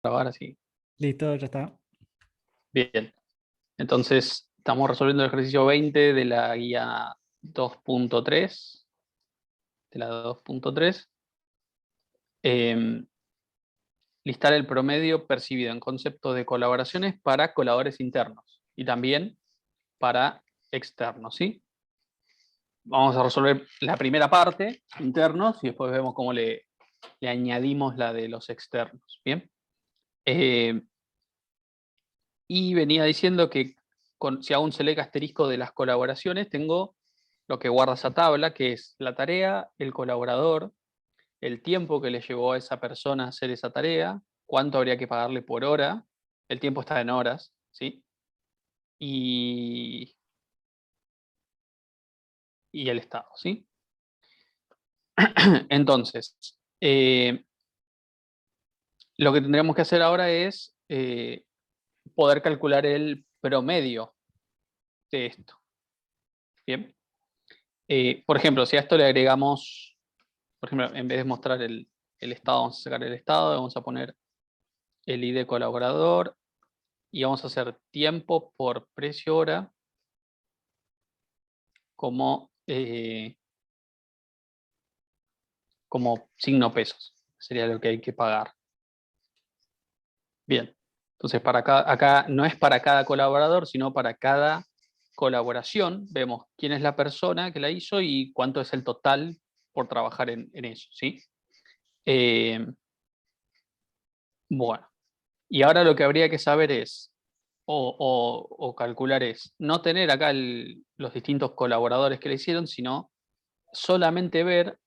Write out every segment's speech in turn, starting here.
grabar así. Listo, ya está. Bien. Entonces, estamos resolviendo el ejercicio 20 de la guía 2.3. De la 2.3. Listar el promedio percibido en conceptos de colaboraciones para colaboradores internos y también para externos, ¿sí? Vamos a resolver la primera parte, internos, y después vemos cómo le añadimos la de los externos, ¿bien? Y venía diciendo que si hago un select asterisco de las colaboraciones, tengo lo que guarda esa tabla, que es la tarea, el colaborador, el tiempo que le llevó a esa persona a hacer esa tarea, cuánto habría que pagarle por hora, el tiempo está en horas, ¿sí? Y, y el estado, ¿sí? Entonces, lo que tendríamos que hacer ahora es poder calcular el promedio de esto, ¿bien? Por ejemplo, si a esto le agregamos, por ejemplo, en vez de mostrar el estado, vamos a sacar el estado, vamos a poner el ID colaborador y vamos a hacer tiempo por precio hora como, como signo pesos. Sería lo que hay que pagar. Bien. Entonces, acá no es para cada colaborador, sino para cada colaboración. Vemos quién es la persona que la hizo y cuánto es el total por trabajar en eso, ¿sí? Bueno. Y ahora lo que habría que saber es, o calcular es, no tener acá los distintos colaboradores que le hicieron, sino solamente ver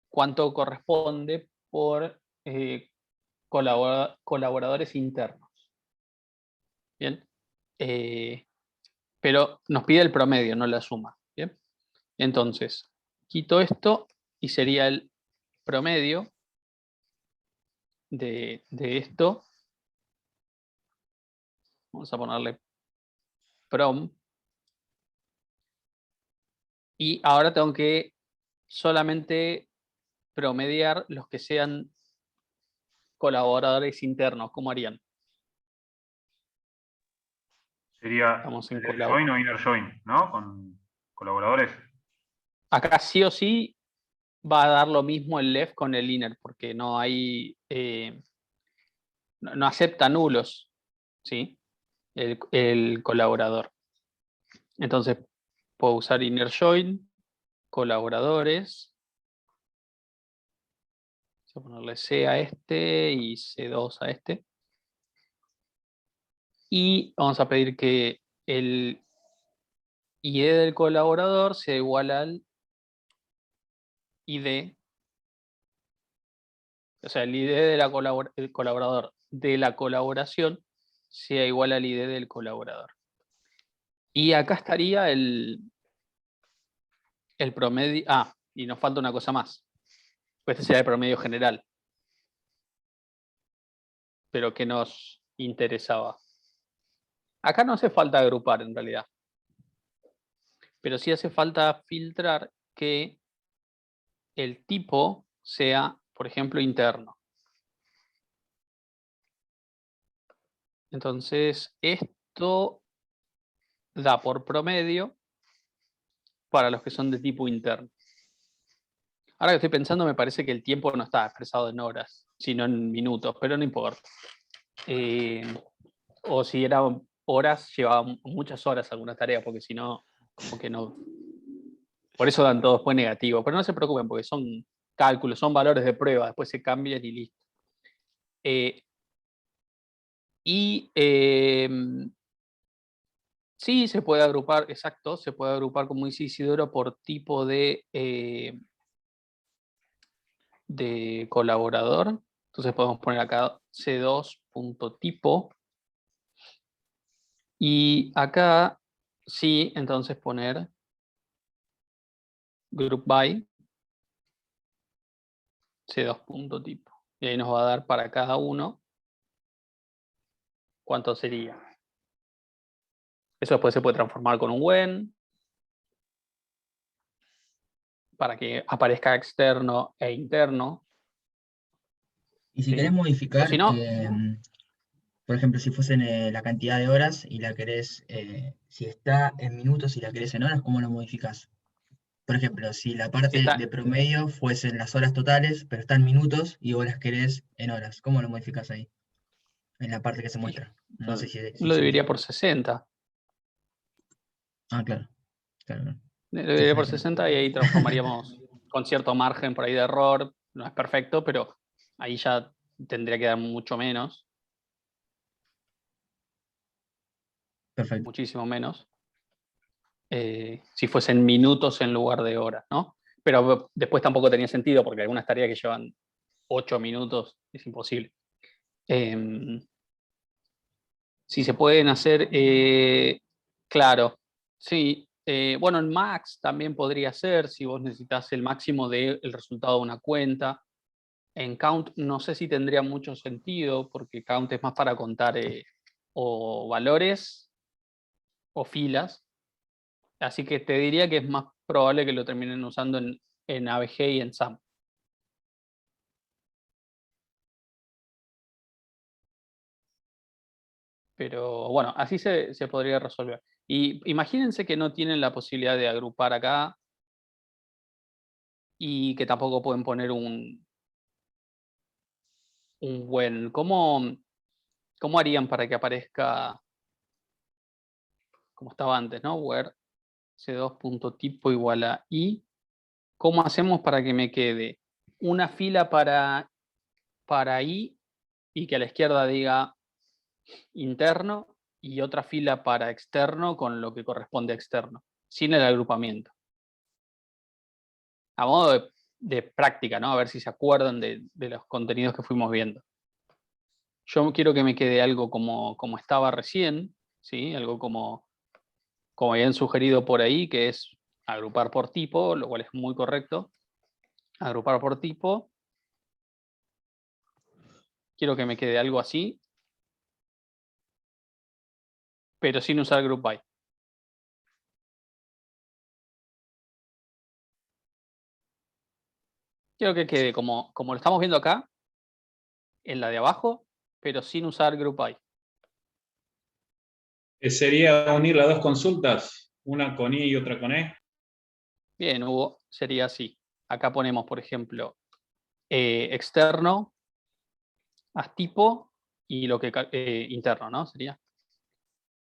cuánto corresponde por colaboradores internos. ¿Bien? Pero nos pide el promedio, no la suma. ¿Bien? Entonces, quito esto y sería el promedio de esto. Vamos a ponerle prom. Y ahora tengo que solamente promediar los que sean colaboradores internos. ¿Cómo harían? Sería Estamos en left join o inner join, ¿no? Con colaboradores. Acá sí o sí va a dar lo mismo el left con el inner, porque no hay, no acepta nulos, ¿sí? El colaborador. Entonces puedo usar inner join, colaboradores. Voy a ponerle C a este y C2 a este. Y vamos a pedir que el ID del colaborador sea igual al ID, o sea, el ID del colaborador de la colaboración sea igual al ID del colaborador. Y acá estaría el promedio. Ah, y nos falta una cosa más. Pues este sería el promedio general. Pero que nos interesaba. Acá no hace falta agrupar en realidad. Pero sí hace falta filtrar que el tipo sea, por ejemplo, interno. Entonces, esto da por promedio para los que son de tipo interno. Ahora que estoy pensando, me parece que el tiempo no está expresado en horas, sino en minutos, pero no importa. O si eran horas, llevaba muchas horas alguna tarea, porque si no, como que no. Por eso dan todo después negativo. Pero no se preocupen, porque son cálculos, son valores de prueba, después se cambian y listo. Sí, se puede agrupar, exacto, se puede agrupar, como dice Isidoro, por tipo de colaborador. Entonces podemos poner acá C2.tipo. Y acá sí, entonces poner group by C2.tipo. Y ahí nos va a dar para cada uno cuánto sería. Eso después se puede transformar con un when para que aparezca externo e interno. Y si ¿sí? querés O modificar, si no, por ejemplo, si fuesen la cantidad de horas y la querés, si está en minutos y la querés en horas, ¿cómo lo modificás? Por ejemplo, si la si parte de está, promedio fuesen las horas totales, pero está en minutos y vos las querés en horas, ¿cómo lo modificás ahí? En la parte que se y muestra. No yo sé si lo se dividiría entiende. por 60. Ah, claro, claro, claro. Lo Sí, dividiría se por entiende. 60 y ahí transformaríamos con cierto margen por ahí de error. No es perfecto, pero ahí ya tendría que dar mucho menos, Perfecto. muchísimo menos. Si fuesen minutos en lugar de horas, ¿no? Pero después tampoco tenía sentido porque algunas tareas que llevan 8 minutos es imposible. Si se pueden hacer, claro, sí. Bueno, en Max también podría ser, si vos necesitas el máximo del resultado de una cuenta. En Count no sé si tendría mucho sentido, porque Count es más para contar o valores o filas. Así que te diría que es más probable que lo terminen usando en ABG y en SAM. Pero bueno, así se podría resolver. Y imagínense que no tienen la posibilidad de agrupar acá y que tampoco pueden poner un buen. ¿Cómo harían para que aparezca como estaba antes, ¿no? Where c2.tipo igual a i. ¿Cómo hacemos para que me quede una fila para i y que a la izquierda diga interno y otra fila para externo con lo que corresponde a externo, sin el agrupamiento? A modo de práctica, ¿no? A ver si se acuerdan de los contenidos que fuimos viendo. Yo quiero que me quede algo como estaba recién, ¿sí? Algo como habían sugerido por ahí, que es agrupar por tipo, lo cual es muy correcto. Agrupar por tipo. Quiero que me quede algo así, pero sin usar group by. Quiero que quede como lo estamos viendo acá, en la de abajo, pero sin usar group by. Sería unir las dos consultas, una con I y otra con E. Bien, Hugo, sería así. Acá ponemos, por ejemplo, externo, as tipo y lo que interno, ¿no? Sería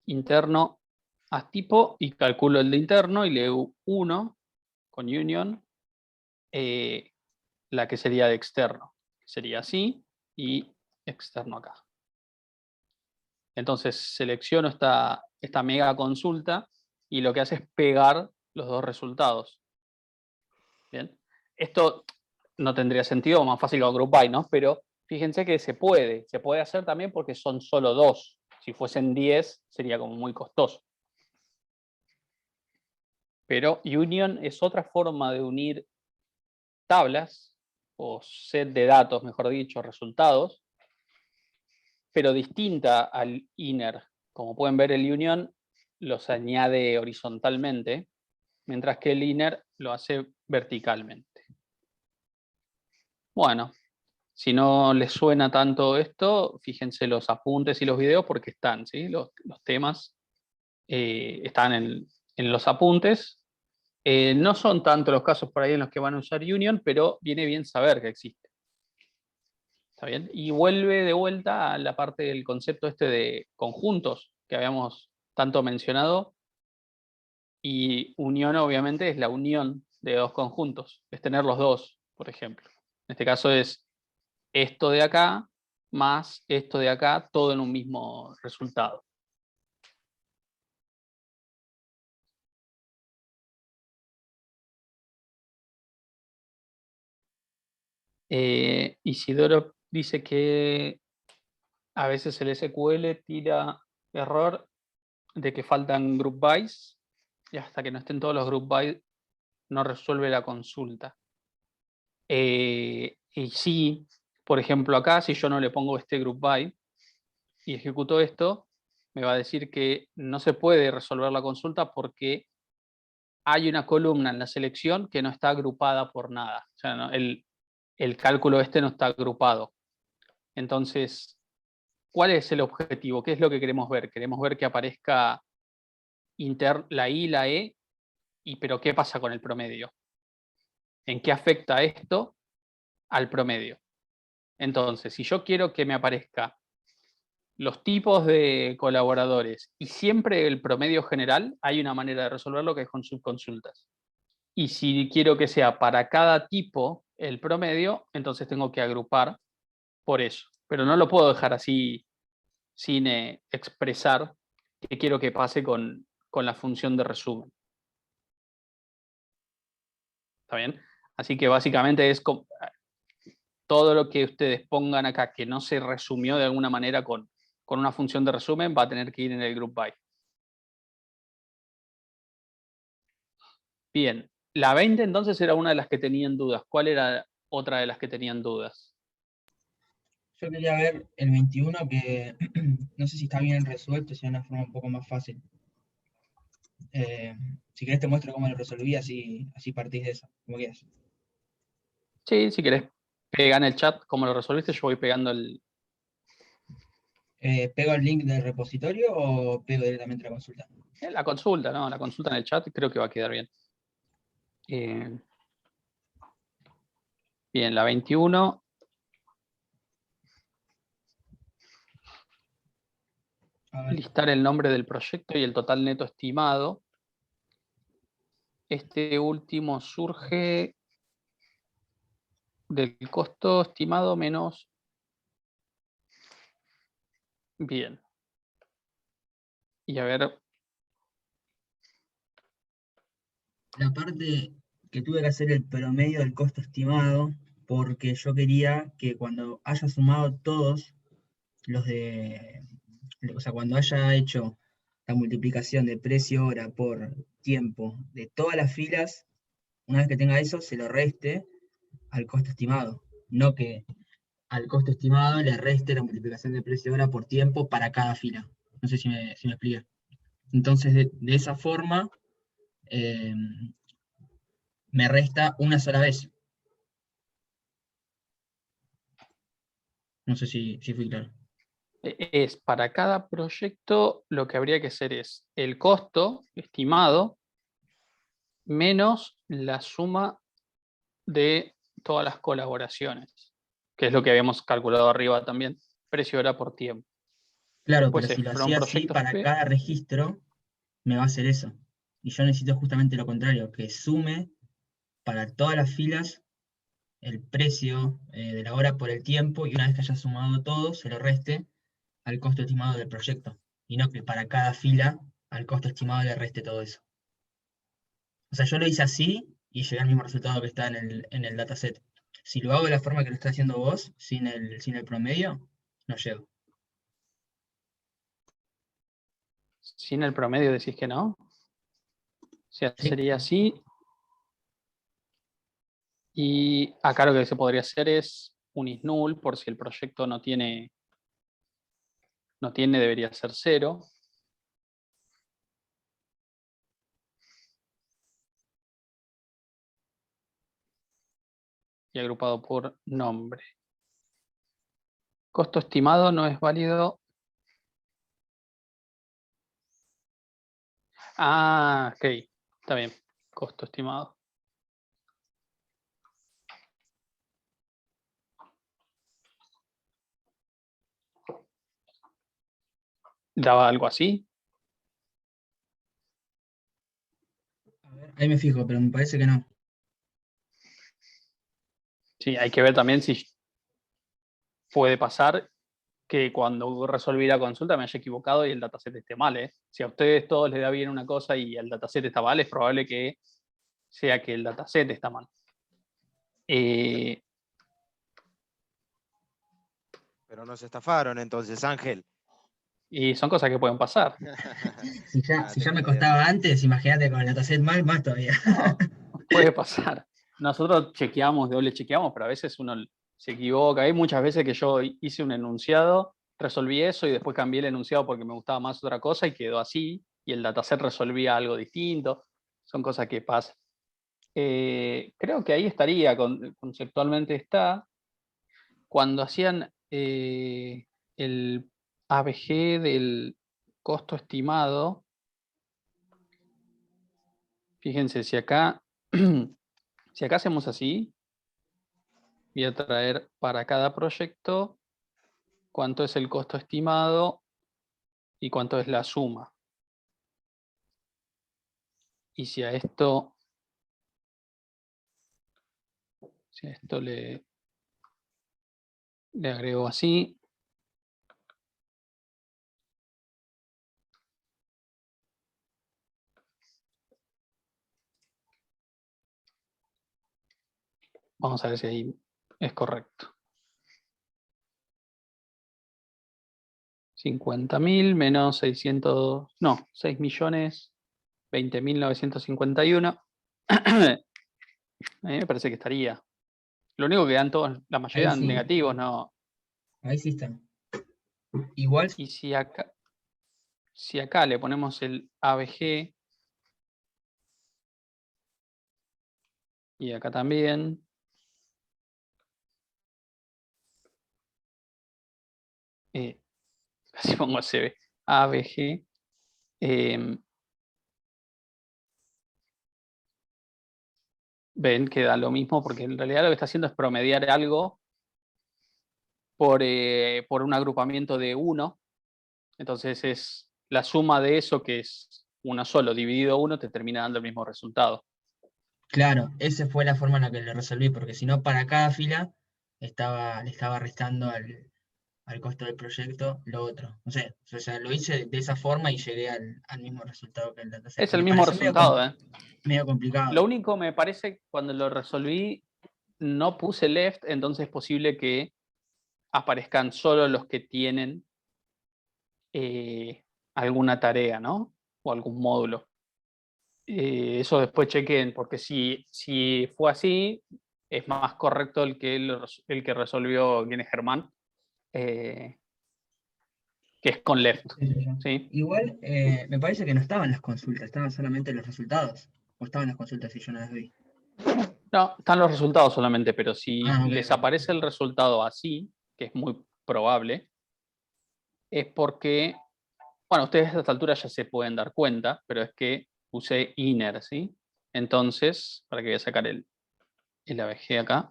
interno as tipo y calculo el de interno y leo 1 con union, la que sería de externo. Sería así y externo acá. Entonces selecciono esta mega consulta y lo que hace es pegar los dos resultados. Bien. Esto no tendría sentido, más fácil con group by, ¿no? Pero fíjense que se puede hacer también porque son solo dos. Si fuesen 10 sería como muy costoso. Pero union es otra forma de unir tablas o set de datos, mejor dicho, resultados, pero distinta al inner. Como pueden ver, el union los añade horizontalmente, mientras que el inner lo hace verticalmente. Bueno, si no les suena tanto esto, fíjense los apuntes y los videos porque están, ¿sí? Los temas están en los apuntes. No son tanto los casos por ahí en los que van a usar union, pero viene bien saber que existe. ¿Está bien? Y vuelve de vuelta a la parte del concepto este de conjuntos que habíamos tanto mencionado. Y unión obviamente es la unión de dos conjuntos, es tener los dos, por ejemplo. En este caso es esto de acá más esto de acá, todo en un mismo resultado. Isidoro dice que a veces el SQL tira error de que faltan group bys y hasta que no estén todos los group bys no resuelve la consulta. Y sí, por ejemplo acá, si yo no le pongo este group by y ejecuto esto, me va a decir que no se puede resolver la consulta porque hay una columna en la selección que no está agrupada por nada. O sea, no, el cálculo este no está agrupado. Entonces, ¿cuál es el objetivo? ¿Qué es lo que queremos ver? Queremos ver que aparezca la I, la E, pero ¿qué pasa con el promedio? ¿En qué afecta esto al promedio? Entonces, si yo quiero que me aparezca los tipos de colaboradores y siempre el promedio general, hay una manera de resolverlo que es con subconsultas. Y si quiero que sea para cada tipo el promedio, entonces tengo que agrupar por eso. Pero no lo puedo dejar así sin expresar qué quiero que pase con la función de resumen. ¿Está bien? Así que básicamente es todo lo que ustedes pongan acá que no se resumió de alguna manera con una función de resumen va a tener que ir en el group by. Bien, la 20 entonces era una de las que tenían dudas. ¿Cuál era otra de las que tenían dudas? Yo quería ver el 21, que no sé si está bien resuelto, si de una forma un poco más fácil. Si querés te muestro cómo lo resolví, así partís de eso, como quieras. Sí, si querés, pega en el chat cómo lo resolviste, yo voy pegando el... ¿Pego el link del repositorio o pego directamente la consulta? La consulta, ¿no? La consulta en el chat creo que va a quedar bien. Bien, la 21. Listar el nombre del proyecto y el total neto estimado. Este último surge del costo estimado menos... Bien. Y a ver... La parte que tuve que hacer el promedio del costo estimado, porque yo quería que cuando haya sumado todos los o sea, cuando haya hecho la multiplicación de precio hora por tiempo de todas las filas, una vez que tenga eso, se lo reste al costo estimado. No que al costo estimado le reste la multiplicación de precio hora por tiempo para cada fila. No sé si me explica. Entonces, de esa forma, eh, me resta una sola vez. No sé si fui claro. Es para cada proyecto lo que habría que hacer es el costo estimado menos la suma de todas las colaboraciones, que es lo que habíamos calculado arriba también, precio hora por tiempo. Claro, Después pero si lo fueron hacía así, proyectos para P. cada registro me va a hacer eso. Y yo necesito justamente lo contrario, que sume para todas las filas el precio de la hora por el tiempo y una vez que haya sumado todo, se lo reste al costo estimado del proyecto. Y no que para cada fila al costo estimado le reste todo eso. O sea, yo lo hice así y llegué al mismo resultado que está en el dataset. Si lo hago de la forma que lo está haciendo vos, sin el promedio, no llego. Sin el promedio decís que no. O sea, Sí. sería así. Y acá lo que se podría hacer es un is null, por si el proyecto no tiene, debería ser 0. Y agrupado por nombre. Costo estimado no es válido. Ah, ok. Está bien. Costo estimado. ¿Daba algo así? A ver, ahí me fijo, pero me parece que no. Sí, hay que ver también si puede pasar que cuando resolví la consulta me haya equivocado y el dataset esté mal. Si a ustedes todos les da bien una cosa y el dataset está mal, es probable que sea que el dataset está mal. Pero nos estafaron entonces, Ángel. Y son cosas que pueden pasar. Si ya me costaba antes, imagínate con el dataset mal, más todavía. No, puede pasar. Nosotros chequeamos, doble chequeamos, pero a veces uno se equivoca. Hay muchas veces que yo hice un enunciado, resolví eso y después cambié el enunciado porque me gustaba más otra cosa y quedó así. Y el dataset resolvía algo distinto. Son cosas que pasan. Creo que ahí estaría, conceptualmente está. Cuando hacían el ABG del costo estimado. Fíjense, si acá hacemos así, voy a traer para cada proyecto cuánto es el costo estimado y cuánto es la suma. Y si a esto le agrego así, vamos a ver si ahí es correcto. 50.000 menos 600, no, 6.020.951. A mí me parece que estaría. Lo único que dan todos, la mayoría Ahí dan sí. negativos, no. Ahí sí está. Igual, Y si acá le ponemos el ABG y acá también, así pongo CB, ABG, ven que da lo mismo porque en realidad lo que está haciendo es promediar algo por un agrupamiento de 1. Entonces es la suma de eso, que es 1 solo dividido 1, te termina dando el mismo resultado. claro, esa fue la forma en la que lo resolví, porque si no, para cada fila le estaba restando al costo del proyecto lo otro. No sé, o sea, lo hice de esa forma y llegué al mismo resultado que el dataset. Es el Me mismo pareció resultado, ¿eh? medio complicado. Lo único me parece, cuando lo resolví, no puse left, entonces es posible que aparezcan solo los que tienen alguna tarea, ¿no? O algún módulo. Eso después chequen, porque si fue así, es más correcto el que resolvió, ¿quién es Germán? Que es con left. Sí, sí, sí. ¿Sí? Igual, me parece que no estaban las consultas, estaban solamente los resultados. O estaban las consultas y yo no las vi. No, están los resultados solamente, pero si Ah, ok, les ok. aparece el resultado así, que es muy probable, es porque, bueno, ustedes a esta altura ya se pueden dar cuenta, pero es que usé inner, ¿sí? Entonces, para que voy a sacar el ABG acá.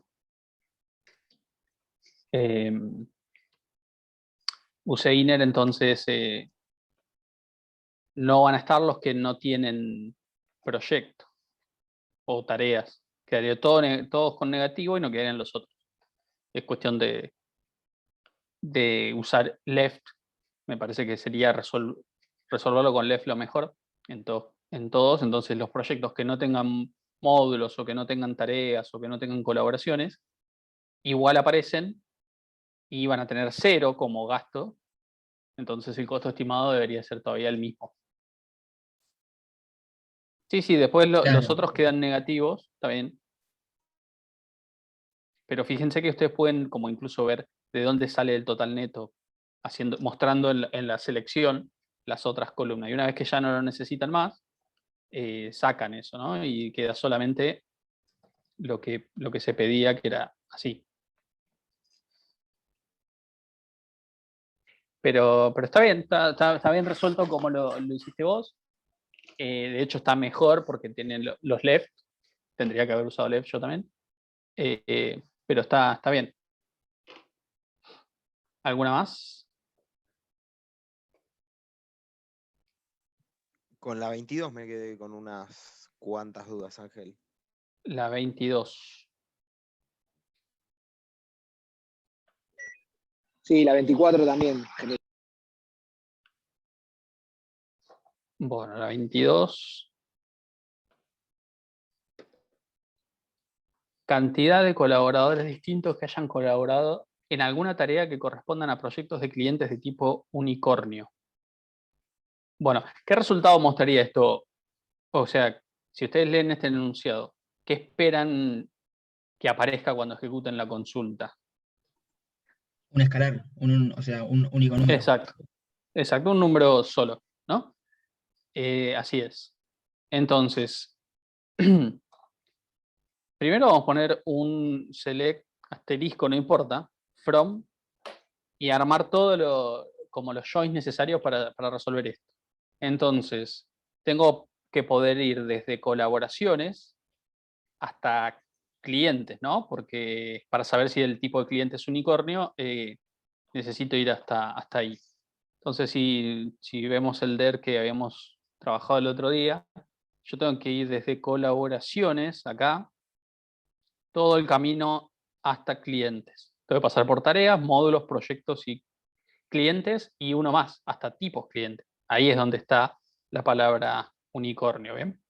Usé inner, entonces no van a estar los que no tienen proyecto o tareas. Quedaría todos con negativo y no quedarían los otros. Es cuestión de usar left. Me parece que sería resolverlo con left lo mejor en todos. Entonces los proyectos que no tengan módulos o que no tengan tareas o que no tengan colaboraciones, igual aparecen y van a tener 0 como gasto. Entonces el costo estimado debería ser todavía el mismo. Sí, después los Claro, otros quedan negativos, está bien. Pero fíjense que ustedes pueden como incluso ver de dónde sale el total neto, mostrando en la selección las otras columnas. Y una vez que ya no lo necesitan más, sacan eso, ¿no? Y queda solamente lo que se pedía, que era así. Pero está bien, está bien resuelto como lo hiciste vos. De hecho está mejor porque tienen los left. Tendría que haber usado left yo también. Pero está bien. ¿Alguna más? Con la 22 me quedé con unas cuantas dudas, Ángel. La 22. Sí, la 24 también. Bueno, la 22. Cantidad de colaboradores distintos que hayan colaborado en alguna tarea que correspondan a proyectos de clientes de tipo unicornio. Bueno, ¿qué resultado mostraría esto? O sea, si ustedes leen este enunciado, ¿qué esperan que aparezca cuando ejecuten la consulta? un escalar, o sea, un único número. Exacto, un número solo, ¿no? Así es. Entonces, primero vamos a poner un select asterisco, no importa, from y armar todo como los joins necesarios para resolver esto. Entonces, tengo que poder ir desde colaboraciones hasta clientes, ¿no? Porque para saber si el tipo de cliente es unicornio, necesito ir hasta ahí. Entonces, si vemos el DER que habíamos trabajado el otro día, yo tengo que ir desde colaboraciones, acá, todo el camino hasta clientes. Tengo que pasar por tareas, módulos, proyectos y clientes, y uno más, hasta tipos clientes. Ahí es donde está la palabra unicornio, ¿bien?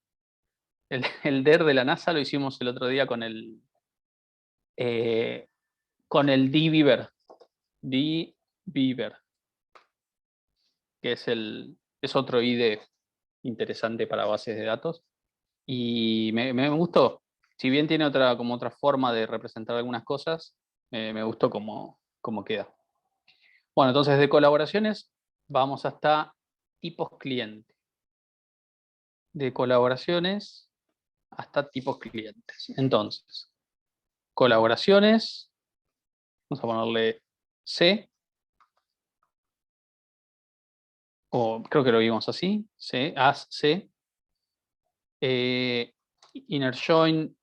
El DER de la NASA lo hicimos el otro día con el dbeaver, que es otro IDE interesante para bases de datos. Y me gustó. Si bien tiene como otra forma de representar algunas cosas, me gustó cómo queda. Bueno, entonces de colaboraciones vamos hasta tipos cliente. De colaboraciones hasta tipos clientes. Entonces, colaboraciones, vamos a ponerle C, o creo que lo vimos así, C, as C. Inner join,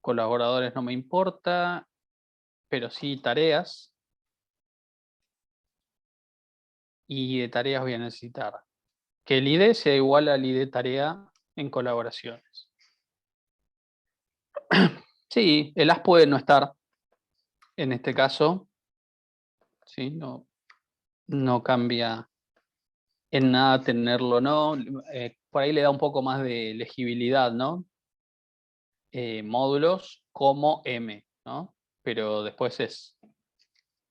colaboradores no me importa, pero sí tareas. Y de tareas voy a necesitar que el ID sea igual al ID tarea en colaboraciones. Sí, el as puede no estar en este caso. ¿Sí? No cambia en nada tenerlo, ¿no? Por ahí le da un poco más de legibilidad, ¿no? Módulos como M, ¿no? Pero después es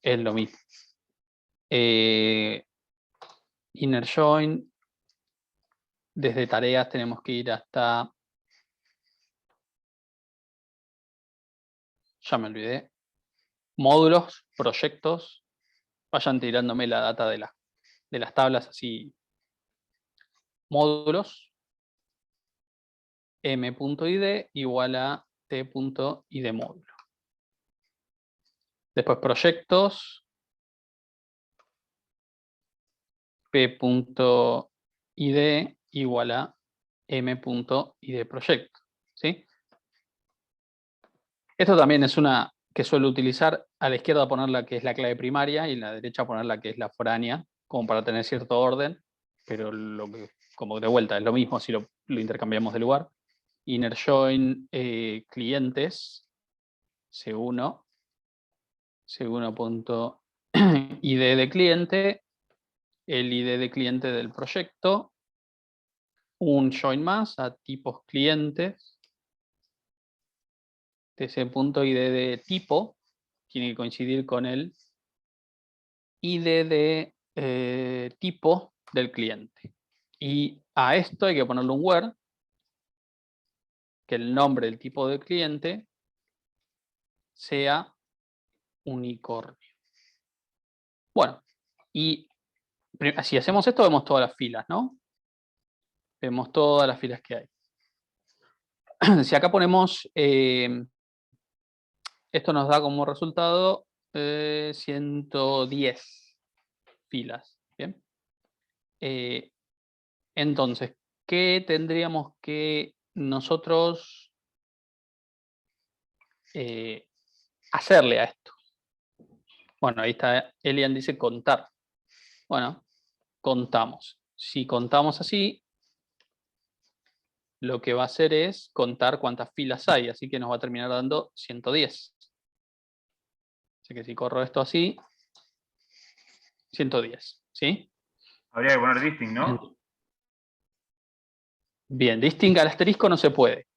lo mismo. Inner join, desde tareas tenemos que ir hasta, ya me olvidé, módulos, proyectos, vayan tirándome la data de las tablas así. Módulos, m.id igual a t.id módulo. Después proyectos, p.id igual a m.id proyecto. ¿Sí? Esto también es una que suelo utilizar. A la izquierda poner la que es la clave primaria y a la derecha poner la que es la foránea, como para tener cierto orden, pero como de vuelta es lo mismo si lo intercambiamos de lugar. Inner join clientes, C1, C1.id de cliente, el ID de cliente del proyecto, un join más a tipos clientes, tc.id de tipo, tiene que coincidir con el ID de tipo del cliente. Y a esto hay que ponerle un where, que el nombre del tipo de cliente sea unicornio. Bueno, y si hacemos esto, vemos todas las filas, ¿no? Vemos todas las filas que hay. Si acá ponemos, esto nos da como resultado 110 filas. ¿Bien? Entonces, ¿qué tendríamos que nosotros hacerle a esto? Bueno, ahí está, Elian dice contar. Bueno, contamos. Si contamos así, lo que va a hacer es contar cuántas filas hay, así que nos va a terminar dando 110. Así que si corro esto así, 110, ¿sí? Habría que poner distinct, ¿no? Bien, distinct al asterisco no se puede.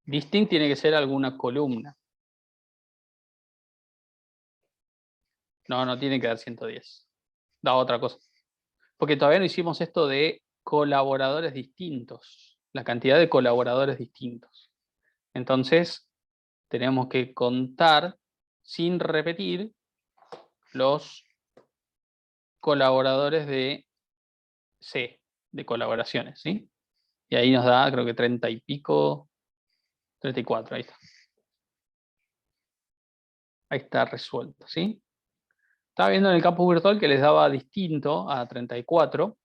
Distinct tiene que ser alguna columna. No tiene que dar 110. Da otra cosa. Porque todavía no hicimos esto de colaboradores distintos. La cantidad de colaboradores distintos. Entonces, tenemos que contar sin repetir los colaboradores de C, de colaboraciones, ¿sí? Y ahí nos da, creo que 30 y pico, 34, ahí está. Ahí está resuelto, ¿sí? Estaba viendo en el campus virtual que les daba distinto a 34.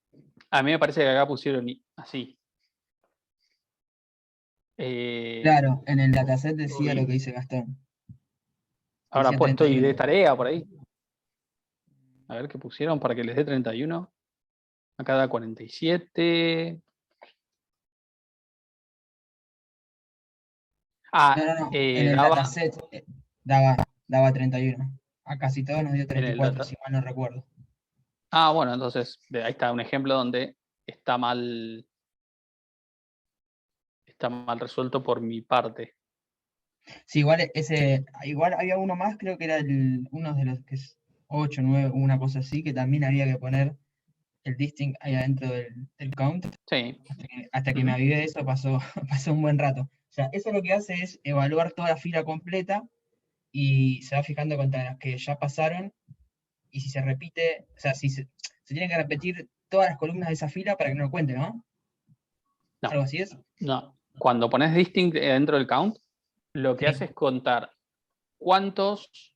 A mí me parece que acá pusieron así. Claro, en el dataset decía uy. lo que dice Gastón. Habrá Decía puesto ID 31. tarea por ahí. A ver qué pusieron para que les dé 31. Acá da 47. No, Ah, no, no. En el daba dataset daba 31. A casi todos nos dio en el 34, data. si mal no recuerdo. Ah, bueno, entonces ahí está un ejemplo donde está mal resuelto por mi parte. Sí, igual había uno más, creo que era uno de los que es 8, 9, una cosa así, que también había que poner el distinct ahí adentro del count. Sí. Hasta que me avivé de eso pasó, pasó un buen rato. O sea, eso lo que hace es evaluar toda la fila completa y se va fijando contra las que ya pasaron y si se repite, o sea, si se tienen que repetir todas las columnas de esa fila para que no lo cuente, ¿no? No, Algo así es. no. Cuando pones distinct dentro del count, lo que Sí. hace es contar cuántos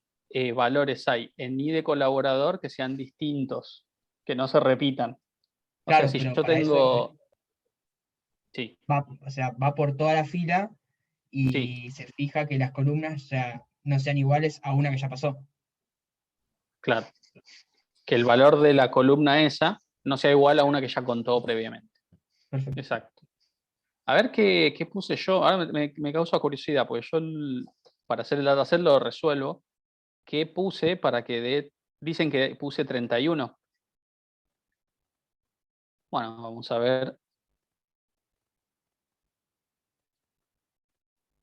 valores hay en ID colaborador que sean distintos, que no se repitan. O sea, Claro, si pero yo para eso tengo... Sí, va por toda la fila sí, y se fija que las columnas ya no sean iguales a una que ya pasó. claro. Que el valor de la columna esa no sea igual a una que ya contó previamente. Perfecto. Exacto. A ver qué puse yo. Ahora me causa curiosidad, porque yo para hacer el dataset lo resuelvo. ¿Qué puse para que dé? Dicen que puse 31. Bueno, vamos a ver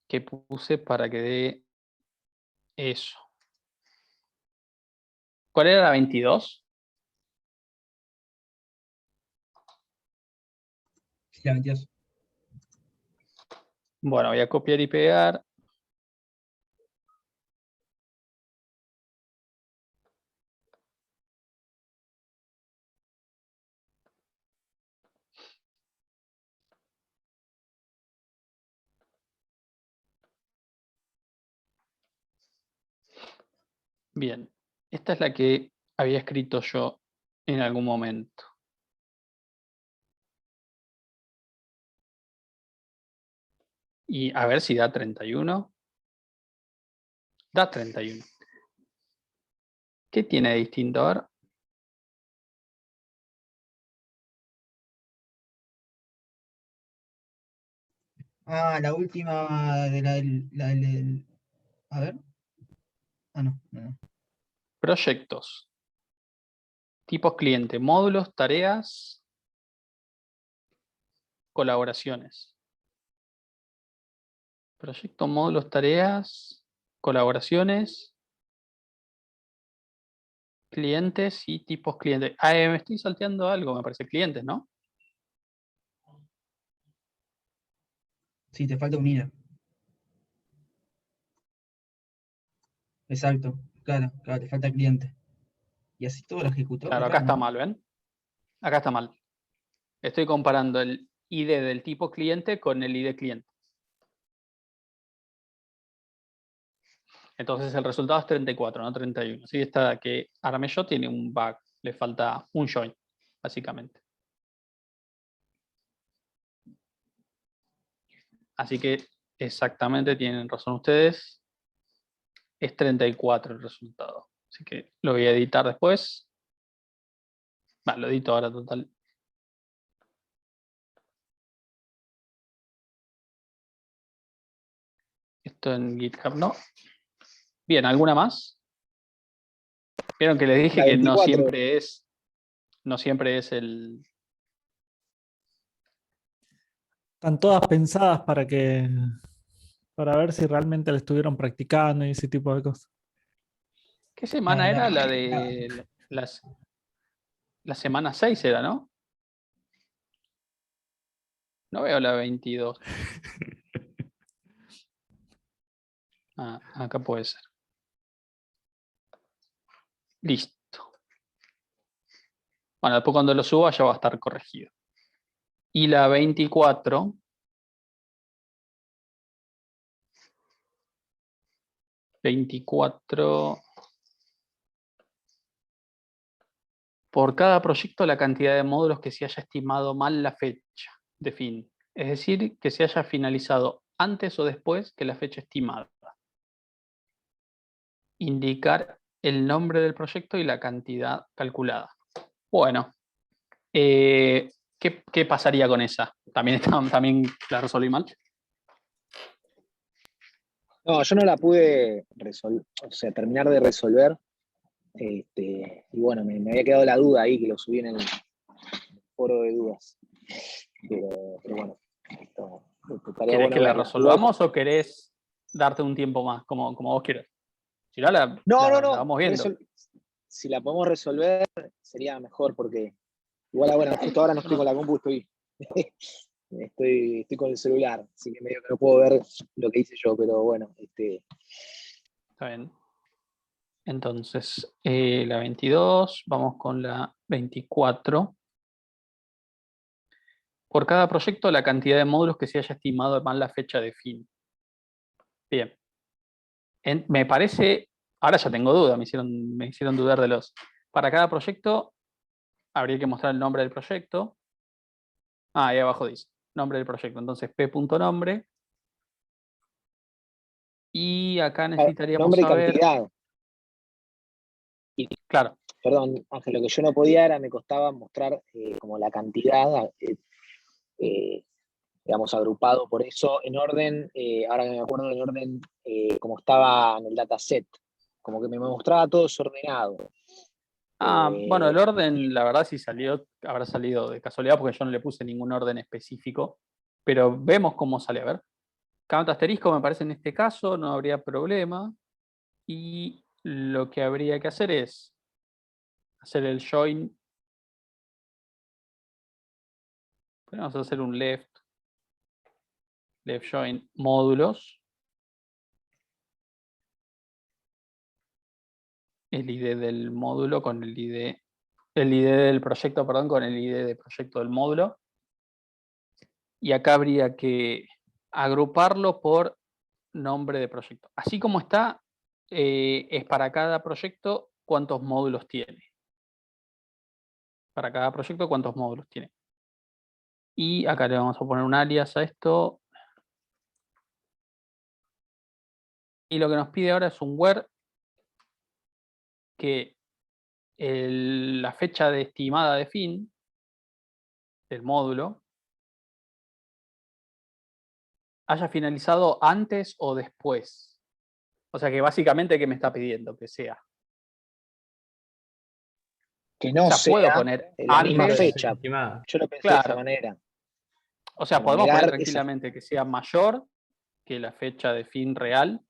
qué puse para que dé eso. ¿Cuál era la 22? Sí, la 22. Bueno, voy a copiar y pegar. Bien, esta es la que había escrito yo en algún momento. Y a ver si da 31. Da 31. ¿Qué tiene de distinto? A ver. Ah, la última de a ver. Ah, no, no, no. Proyectos. Tipos cliente. Módulos, tareas, colaboraciones. Proyecto, módulos, tareas, colaboraciones, clientes y tipos clientes. Ah, me estoy salteando algo, me parece. Clientes, ¿no? Sí, te falta unir. Exacto, claro, te falta cliente. Y así todo lo ejecutó, qué Claro, acá raro, está ¿no? mal, ¿ven? Acá está mal. Estoy comparando el ID del tipo cliente con el ID cliente. Entonces el resultado es 34, no 31. Así que esta que armé yo tiene un bug. Le falta un join, básicamente. Así que exactamente tienen razón ustedes. Es 34 el resultado. Así que lo voy a editar después. Lo edito ahora total. Esto en GitHub no. Bien, ¿alguna más? Vieron que les dije La que no 24. siempre es el... Están todas pensadas para ver si realmente la estuvieron practicando y ese tipo de cosas. ¿Qué semana era? La La- de la semana 6 era, ¿no? No veo la 22. Ah, acá puede ser. Listo. Bueno, después cuando lo suba ya va a estar corregido. Y la 24. 24. por cada proyecto la cantidad de módulos que se haya estimado mal la fecha de fin. Es decir, que se haya finalizado antes o después que la fecha estimada. Indicar el nombre del proyecto y la cantidad calculada. Bueno, ¿qué pasaría con esa? ¿También la resolví mal? No, yo no la pude terminar de resolver. Y bueno, me había quedado la duda ahí, que lo subí en el foro de dudas. Pero bueno, esto estaría ¿Querés bueno que la verla. resolvamos o querés darte un tiempo más, como vos quieras? Si no, la No. vamos viendo. Si la podemos resolver, sería mejor, porque igual, bueno, justo ahora no estoy con la compu, estoy con el celular, así que medio que no puedo ver lo que hice yo, pero bueno. Está bien. Entonces, la 22, vamos con la 24. Por cada proyecto, la cantidad de módulos que se haya estimado mal la fecha de fin. Bien. Me parece, ahora ya tengo duda, me hicieron dudar de los. Para cada proyecto, habría que mostrar el nombre del proyecto. Ahí abajo dice, nombre del proyecto. Entonces, p.nombre. Y acá necesitaríamos Nombre y saber. cantidad. Claro. Perdón, Ángel, lo que yo no podía era, me costaba mostrar como la cantidad, digamos, agrupado por eso, en orden, ahora que me acuerdo, en orden como estaba en el dataset, como que me mostraba todo desordenado. Bueno, el orden, la verdad, si habrá salido de casualidad, porque yo no le puse ningún orden específico, pero vemos cómo sale. A ver. Count asterisco me parece en este caso, no habría problema. Y lo que habría que hacer es hacer el join. Vamos a hacer un left join módulos. El ID del módulo con el ID del proyecto, perdón, con el ID de proyecto del módulo. Y acá habría que agruparlo por nombre de proyecto. Así como está, es para cada proyecto cuántos módulos tiene. Para cada proyecto cuántos módulos tiene. Y acá le vamos a poner un alias a esto. Y lo que nos pide ahora es un where que la fecha de estimada de fin del módulo haya finalizado antes o después. O sea que básicamente, ¿qué me está pidiendo? Que sea. Que no O sea, puedo sea poner la misma antes. fecha. Estimada. Yo lo pensé de esa Claro. manera. O sea, Como podemos poner negar tranquilamente que sea mayor que la fecha de fin real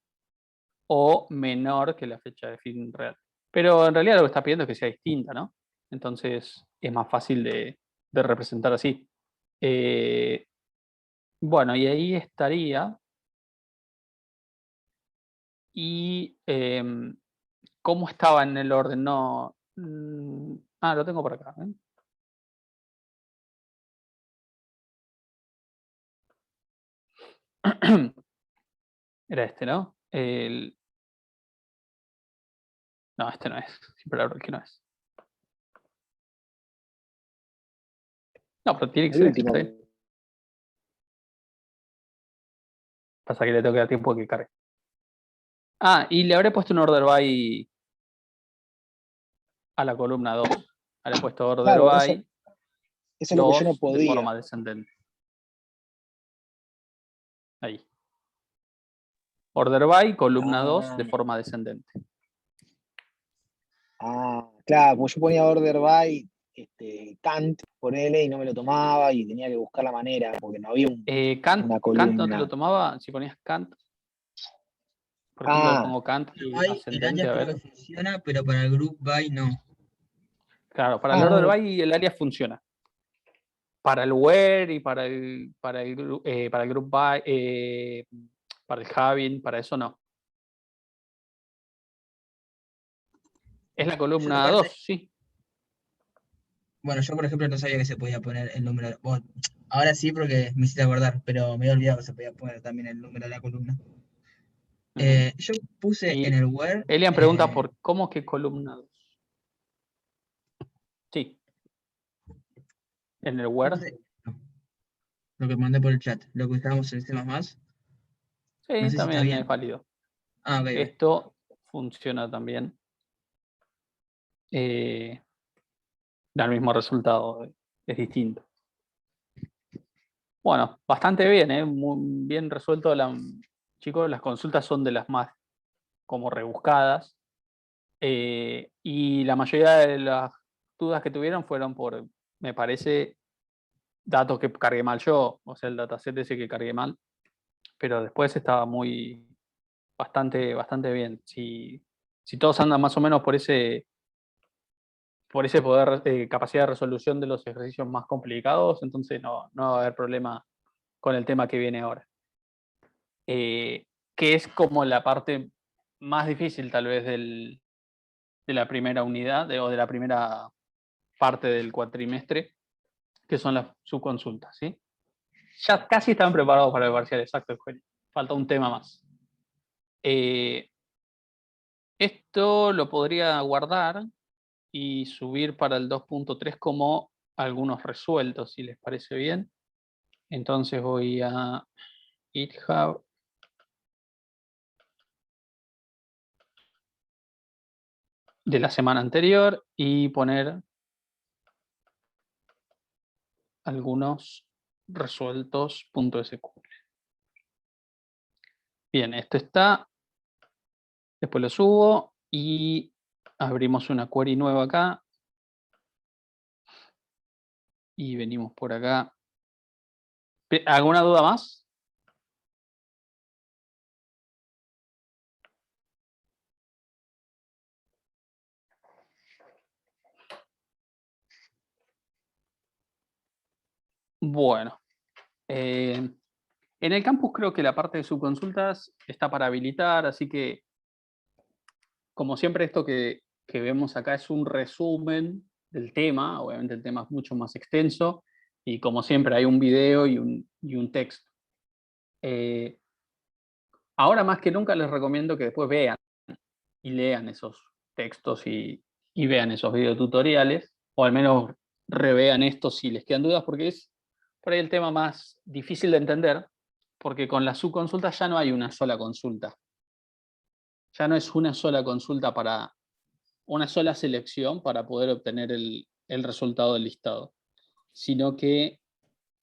o menor que la fecha de fin real. Pero en realidad lo que está pidiendo es que sea distinta, ¿no? Entonces es más fácil de representar así. Bueno, y ahí estaría. Y cómo estaba en el orden, no. Lo tengo por acá. Era este, ¿no? No, este no es. Siempre hablo que no es. No, pero tiene que el ser este, último. está bien. Pasa que le tengo que dar tiempo de que cargue. Y le habré puesto un order by a la columna 2. Habré puesto order Claro, by eso es lo que yo no 2 de podía. forma descendente. Ahí. Order by, columna 2 de forma descendente. Claro, como yo ponía order by Kant por L y no me lo tomaba y tenía que buscar la manera, porque no había Kant, una Kant no te columna. lo tomaba, si ponías Kant. Por ejemplo, le pongo Kant El ascendente, alias a creo ver. que funciona, pero para el group by no. Claro, para el order No. by el alias funciona. Para el where y para el group by, para el having, para eso no. Es la columna 2, sí. Bueno, yo por ejemplo no sabía que se podía poner el número. Bueno, ahora sí porque me hiciste acordar, pero me había olvidado que se podía poner también el número de la columna. Yo puse en Y el where. Elian pregunta por cómo que columna 2. Sí. En el Word. Lo que mandé por el chat, lo que usábamos en C++. Sí, No sé si está también bien. es válido. Ah, ok. Esto funciona también. Da el mismo resultado, es distinto. Bueno, bastante bien, muy bien resuelto. Chicos, las consultas son de las más como rebuscadas. Y la mayoría de las dudas que tuvieron fueron por, me parece, datos que cargué mal yo, o sea, el dataset ese que cargué mal. Pero después estaba bastante bien. Si todos andan más o menos por ese poder, capacidad de resolución de los ejercicios más complicados, entonces no va a haber problema con el tema que viene ahora. Que es como la parte más difícil tal vez de la primera unidad o de la primera parte del cuatrimestre, que son las subconsultas, ¿sí? Ya casi están preparados para el parcial, exacto, Eugenio. Falta un tema más. Esto lo podría guardar y subir para el 2.3 como algunos resueltos, si les parece bien. Entonces voy a GitHub. De la semana anterior y poner algunos resueltos.sql. Bien, esto está. Después lo subo y abrimos una query nueva acá. Y venimos por acá. ¿Alguna duda más? Bueno. En el campus creo que la parte de subconsultas está para habilitar, así que, como siempre, esto que vemos acá es un resumen del tema. Obviamente el tema es mucho más extenso y, como siempre, hay un video y un texto. Ahora más que nunca les recomiendo que después vean y lean esos textos y vean esos videotutoriales, o al menos revean esto si les quedan dudas, porque es por ahí el tema más difícil de entender, porque con la subconsulta ya no hay una sola consulta. Ya no es una sola consulta para una sola selección para poder obtener el resultado del listado, sino que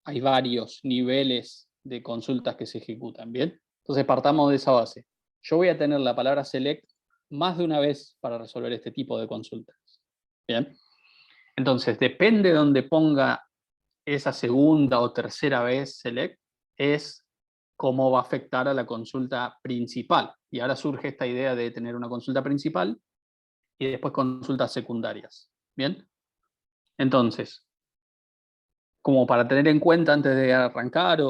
hay varios niveles de consultas que se ejecutan, ¿bien? Entonces partamos de esa base. Yo voy a tener la palabra select más de una vez para resolver este tipo de consultas, ¿bien? Entonces, depende de donde ponga esa segunda o tercera vez select, es cómo va a afectar a la consulta principal. Y ahora surge esta idea de tener una consulta principal y después consultas secundarias, ¿bien? Entonces, como para tener en cuenta antes de arrancar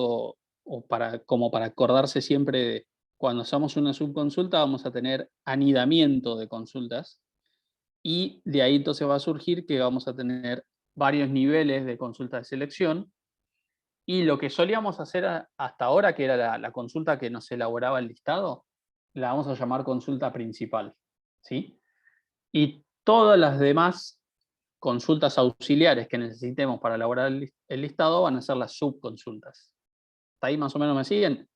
como para acordarse siempre, cuando hacemos una subconsulta vamos a tener anidamiento de consultas y de ahí entonces va a surgir que vamos a tener varios niveles de consulta de selección y lo que solíamos hacer hasta ahora, que era la consulta que nos elaboraba el listado, la vamos a llamar consulta principal, ¿sí? Y todas las demás consultas auxiliares que necesitemos para elaborar el listado van a ser las subconsultas. ¿Hasta ahí más o menos me siguen?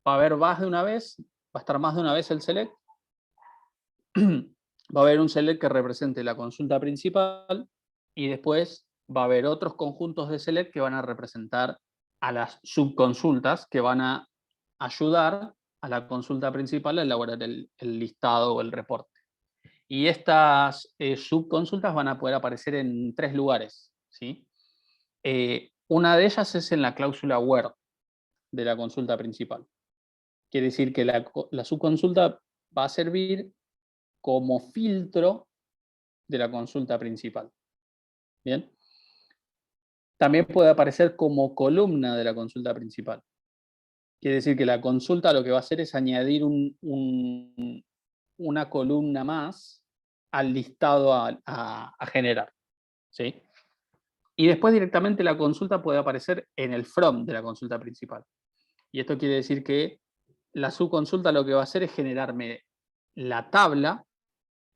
Va a haber más de una vez, va a estar más de una vez el select. Va a haber un select que represente la consulta principal y después va a haber otros conjuntos de select que van a representar a las subconsultas que van a ayudar a la consulta principal a elaborar el listado o el reporte. Y estas subconsultas van a poder aparecer en 3 lugares, ¿sí? Una de ellas es en la cláusula where de la consulta principal. Quiere decir que la subconsulta va a servir como filtro de la consulta principal. ¿Bien? También puede aparecer como columna de la consulta principal. Quiere decir que la consulta lo que va a hacer es añadir una columna más al listado a generar, ¿sí? Y después directamente la consulta puede aparecer en el from de la consulta principal. Y esto quiere decir que la subconsulta lo que va a hacer es generarme la tabla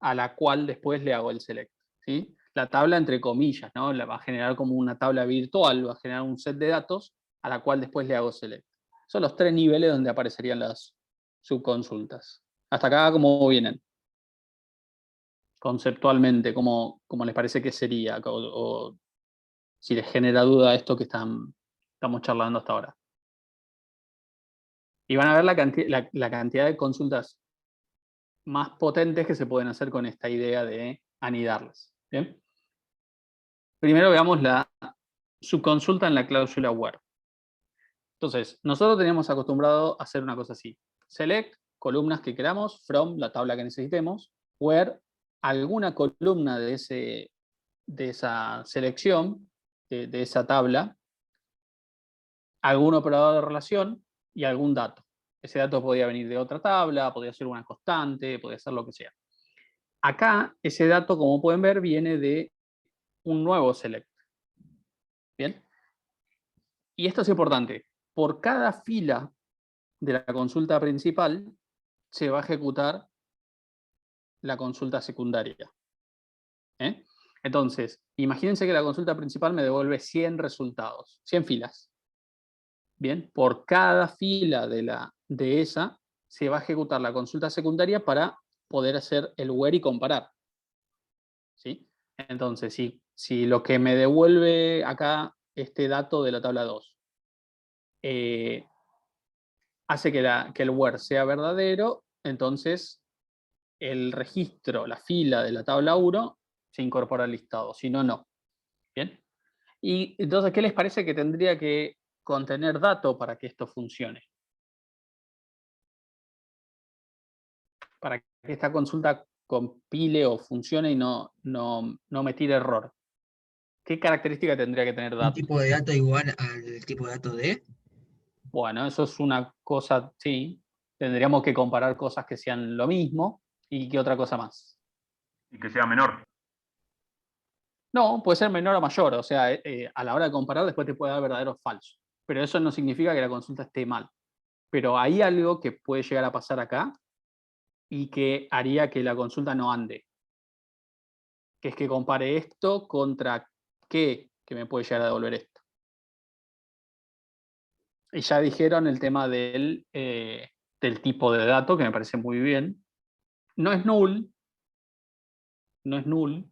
a la cual después le hago el select, ¿sí? la tabla entre comillas, ¿no? La va a generar como una tabla virtual, va a generar un set de datos a la cual después le hago select. Son los 3 niveles donde aparecerían las subconsultas. Hasta acá, ¿cómo vienen? Conceptualmente, ¿cómo les parece que sería? O si les genera duda esto que estamos charlando hasta ahora. Y van a ver la cantidad de consultas más potentes que se pueden hacer con esta idea de anidarlas. ¿Bien? Primero veamos la subconsulta en la cláusula where. Entonces, nosotros teníamos acostumbrado a hacer una cosa así. Select, columnas que queramos, from, la tabla que necesitemos, where, alguna columna de esa selección, de esa tabla, algún operador de relación y algún dato. Ese dato podía venir de otra tabla, podía ser una constante, podía ser lo que sea. Acá, ese dato, como pueden ver, viene de un nuevo select. ¿Bien? Y esto es importante. Por cada fila de la consulta principal, se va a ejecutar la consulta secundaria. ¿Eh? Entonces, imagínense que la consulta principal me devuelve 100 resultados, 100 filas. Bien, por cada fila de esa, se va a ejecutar la consulta secundaria para poder hacer el where y comparar. ¿Sí? Entonces, si lo que me devuelve acá este dato de la tabla 2 hace que el where sea verdadero, entonces el registro, la fila de la tabla 1 se incorpora al listado, si no, no. ¿Bien? Y entonces, ¿qué les parece que tendría que contener dato para que esto funcione? Para que esta consulta compile o funcione y no me tire error. ¿Qué característica tendría que tener Un dato? tipo de dato igual al tipo de dato de. Bueno, eso es una cosa, sí. Tendríamos que comparar cosas que sean lo mismo y qué otra cosa más. Y que sea menor. No, puede ser menor o mayor. O sea, a la hora de comparar después te puede dar verdadero o falso. Pero eso no significa que la consulta esté mal. Pero hay algo que puede llegar a pasar acá y que haría que la consulta no ande. Que es que compare esto contra qué que me puede llegar a devolver esto. Y ya dijeron el tema del tipo de dato, que me parece muy bien. No es null. No es null.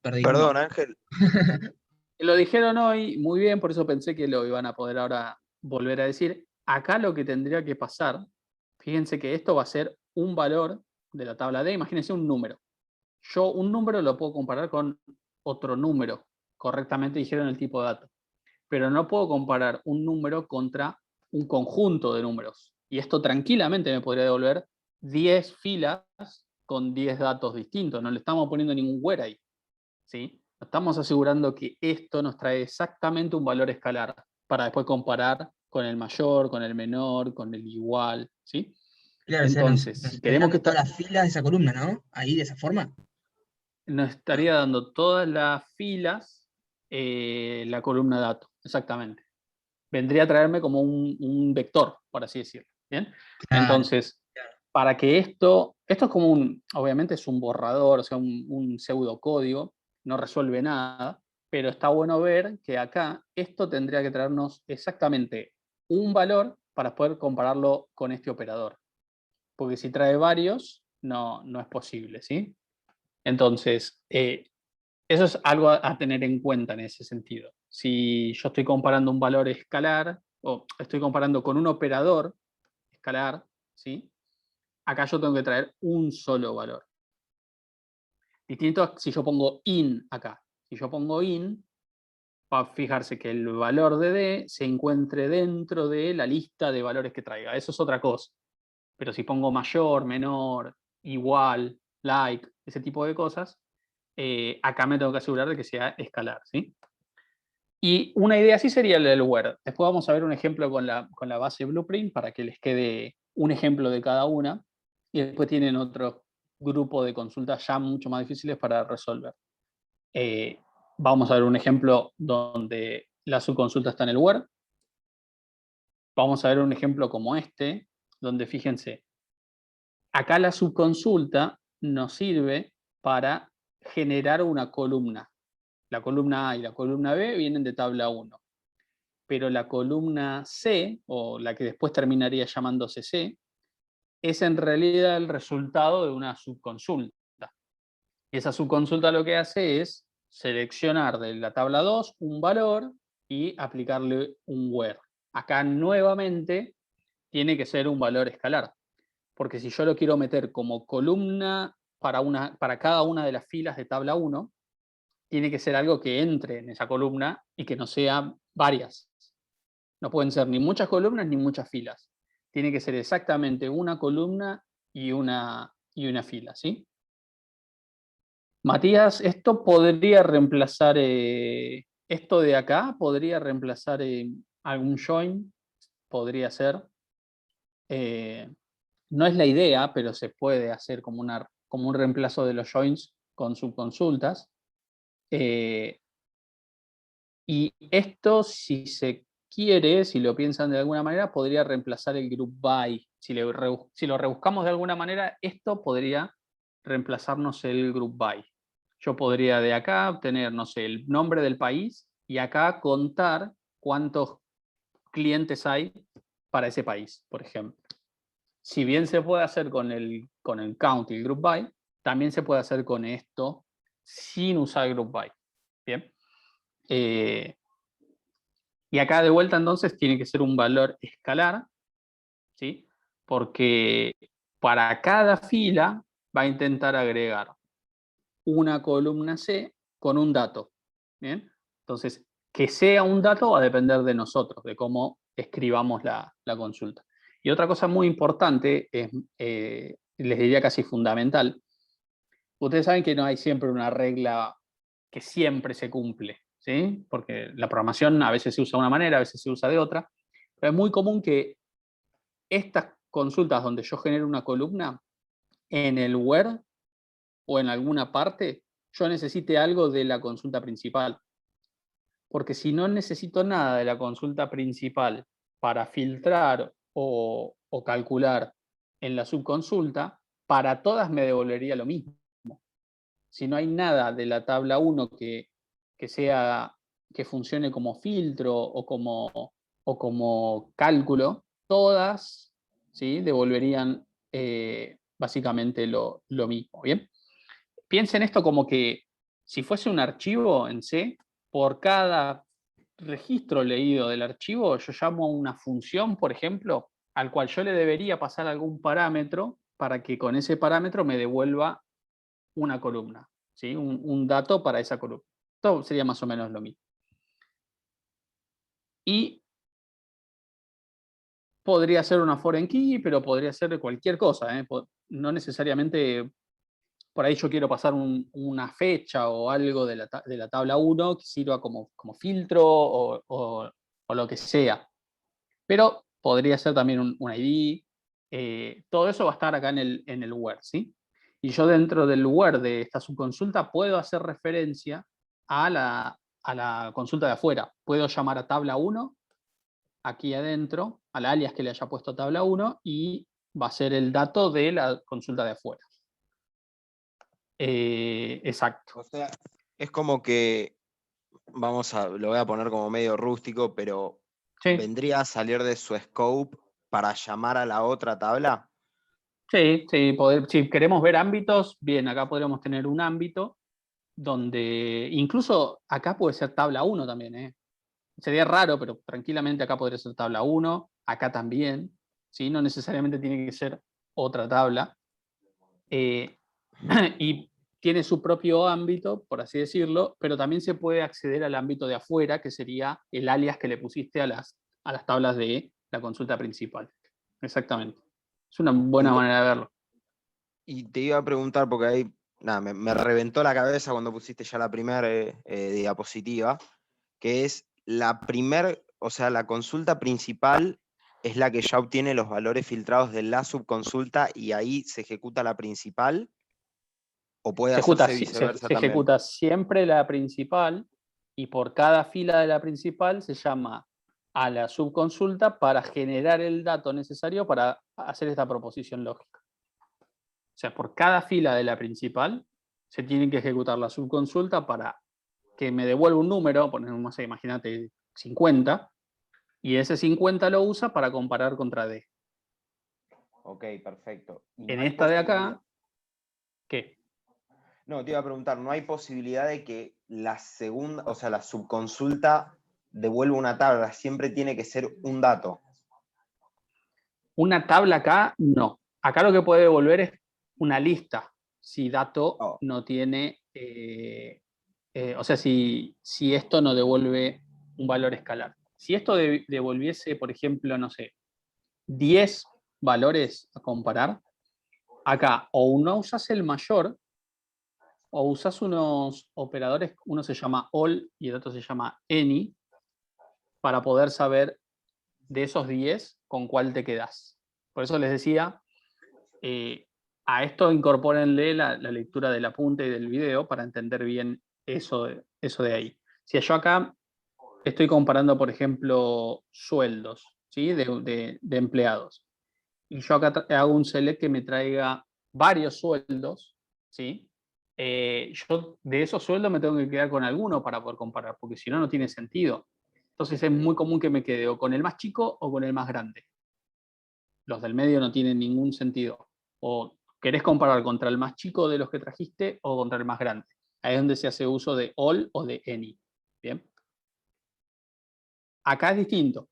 Perdí. Perdón, Ángel. Lo dijeron hoy, muy bien, por eso pensé que lo iban a poder ahora volver a decir. Acá lo que tendría que pasar, fíjense que esto va a ser un valor de la tabla D, imagínense un número. Yo un número lo puedo comparar con otro número, correctamente dijeron el tipo de dato. Pero no puedo comparar un número contra un conjunto de números. Y esto tranquilamente me podría devolver 10 filas con 10 datos distintos. No le estamos poniendo ningún where ahí. ¿Sí? Estamos asegurando que esto nos trae exactamente un valor escalar para después comparar con el mayor, con el menor, con el igual. ¿Sí? Claro, Entonces, o sea, nos si estaría queremos que dando todas las filas de esa columna, ¿no? Ahí de esa forma. nos estaría dando todas las filas la columna dato, exactamente. Vendría a traerme como un vector, por así decirlo. ¿Bien? Claro. Entonces, para que esto es como obviamente es un borrador, o sea, un pseudocódigo, no resuelve nada, pero está bueno ver que acá esto tendría que traernos exactamente un valor para poder compararlo con este operador. Porque si trae varios, no es posible, ¿sí? Entonces, eso es algo a tener en cuenta en ese sentido. Si yo estoy comparando un valor escalar, o estoy comparando con un operador escalar, ¿sí? Acá yo tengo que traer un solo valor. Distinto a si yo pongo in acá. Si yo pongo in, va a fijarse que el valor de D se encuentre dentro de la lista de valores que traiga. Eso es otra cosa. Pero si pongo mayor, menor, igual, like, ese tipo de cosas, acá me tengo que asegurar de que sea escalar, ¿sí? Y una idea así sería el del where. Después vamos a ver un ejemplo con la base Blueprint para que les quede un ejemplo de cada una. Y después tienen otro grupo de consultas ya mucho más difíciles para resolver. Vamos a ver un ejemplo donde la subconsulta está en el where vamos a ver un ejemplo como este, donde fíjense, acá la subconsulta nos sirve para generar una columna. La columna A y la columna B vienen de tabla 1, pero la columna C, o la que después terminaría llamándose C, es en realidad el resultado de una subconsulta. Esa subconsulta lo que hace es seleccionar de la tabla 2 un valor y aplicarle un where. Acá nuevamente tiene que ser un valor escalar, porque si yo lo quiero meter como columna para cada una de las filas de tabla 1, tiene que ser algo que entre en esa columna y que no sea varias. No pueden ser ni muchas columnas ni muchas filas. Tiene que ser exactamente una columna y una fila, ¿sí? Matías, esto podría reemplazar, esto de acá podría reemplazar algún join, podría ser. No es la idea, pero se puede hacer como un reemplazo de los joins con subconsultas. Y esto, si se quiere, si lo piensan de alguna manera, podría reemplazar el group by. Si lo rebuscamos de alguna manera, esto podría reemplazarnos el group by. Yo podría de acá obtener, no sé, el nombre del país y acá contar cuántos clientes hay para ese país, por ejemplo. Si bien se puede hacer con el count y el group by, también se puede hacer con esto sin usar group by. Bien. Y acá de vuelta entonces tiene que ser un valor escalar, ¿sí? Porque para cada fila va a intentar agregar una columna C con un dato. ¿Bien? Entonces, que sea un dato va a depender de nosotros, de cómo escribamos la consulta. Y otra cosa muy importante, les diría casi fundamental, ustedes saben que no hay siempre una regla que siempre se cumple, ¿sí? Porque la programación a veces se usa de una manera, a veces se usa de otra, pero es muy común que estas consultas donde yo genero una columna, en el where o en alguna parte, yo necesite algo de la consulta principal. Porque si no necesito nada de la consulta principal para filtrar o calcular en la subconsulta, para todas me devolvería lo mismo. Si no hay nada de la tabla 1 que funcione como filtro o como cálculo, todas, ¿sí?, devolverían básicamente lo mismo. ¿Bien? Piensen esto como que si fuese un archivo en C, por cada registro leído del archivo, yo llamo a una función, por ejemplo, al cual yo le debería pasar algún parámetro para que con ese parámetro me devuelva una columna, ¿sí? Un dato para esa columna. Esto sería más o menos lo mismo. Y podría ser una foreign key, pero podría ser cualquier cosa, ¿eh? No necesariamente, por ahí yo quiero pasar una fecha o algo de la tabla 1 que sirva como filtro o lo que sea. Pero podría ser también un ID. Todo eso va a estar acá en el where, ¿sí? Y yo dentro del where de esta subconsulta puedo hacer referencia a la consulta de afuera. Puedo llamar a tabla 1 aquí adentro, al alias que le haya puesto tabla 1, y va a ser el dato de la consulta de afuera. Exacto. O sea, es como que, lo voy a poner como medio rústico, pero Sí, ¿vendría a salir de su scope para llamar a la otra tabla? sí, si queremos ver ámbitos, bien, acá podríamos tener un ámbito donde incluso acá puede ser tabla 1 también, ¿eh? Sería raro, pero tranquilamente acá podría ser tabla 1, acá también, ¿sí? No necesariamente tiene que ser otra tabla. Y tiene su propio ámbito, por así decirlo, pero también se puede acceder al ámbito de afuera, que sería el alias que le pusiste a las tablas de la consulta principal. Exactamente. Es una buena manera de verlo. Y te iba a preguntar, porque ahí me reventó la cabeza cuando pusiste ya la primera diapositiva, que es la consulta principal es la que ya obtiene los valores filtrados de la subconsulta y ahí se ejecuta la principal, o puede hacerse viceversa Se también. ejecuta siempre la principal y por cada fila de la principal se llama a la subconsulta para generar el dato necesario para hacer esta proposición lógica. O sea, por cada fila de la principal se tiene que ejecutar la subconsulta para que me devuelva un número, ponemos, imagínate, 50, y ese 50 lo usa para comparar contra D. Ok, perfecto. ¿Y En no hay esta de acá, posibilidad? ¿qué? No, te iba a preguntar, ¿no hay posibilidad de que la segunda, o sea, la subconsulta devuelva una tabla? Siempre tiene que ser un dato. Una tabla acá, no. Acá lo que puede devolver es una lista, si dato Oh, no tiene, o sea, si esto no devuelve un valor escalar. Si esto devolviese, por ejemplo, no sé, 10 valores a comparar, acá o no usas el mayor o usas unos operadores, uno se llama all y el otro se llama any, para poder saber de esos 10 con cuál te quedas. Por eso les decía, a esto incorpórenle la lectura del apunte y del video para entender bien eso de ahí. Si yo acá estoy comparando, por ejemplo, sueldos, ¿sí? de empleados, y yo acá hago un select que me traiga varios sueldos, ¿sí? Yo de esos sueldos me tengo que quedar con alguno para poder comparar, porque si no, no tiene sentido. Entonces es muy común que me quede o con el más chico o con el más grande. Los del medio no tienen ningún sentido. O querés comparar contra el más chico de los que trajiste o contra el más grande. Ahí es donde se hace uso de all o de any. ¿Bien? Acá es distinto.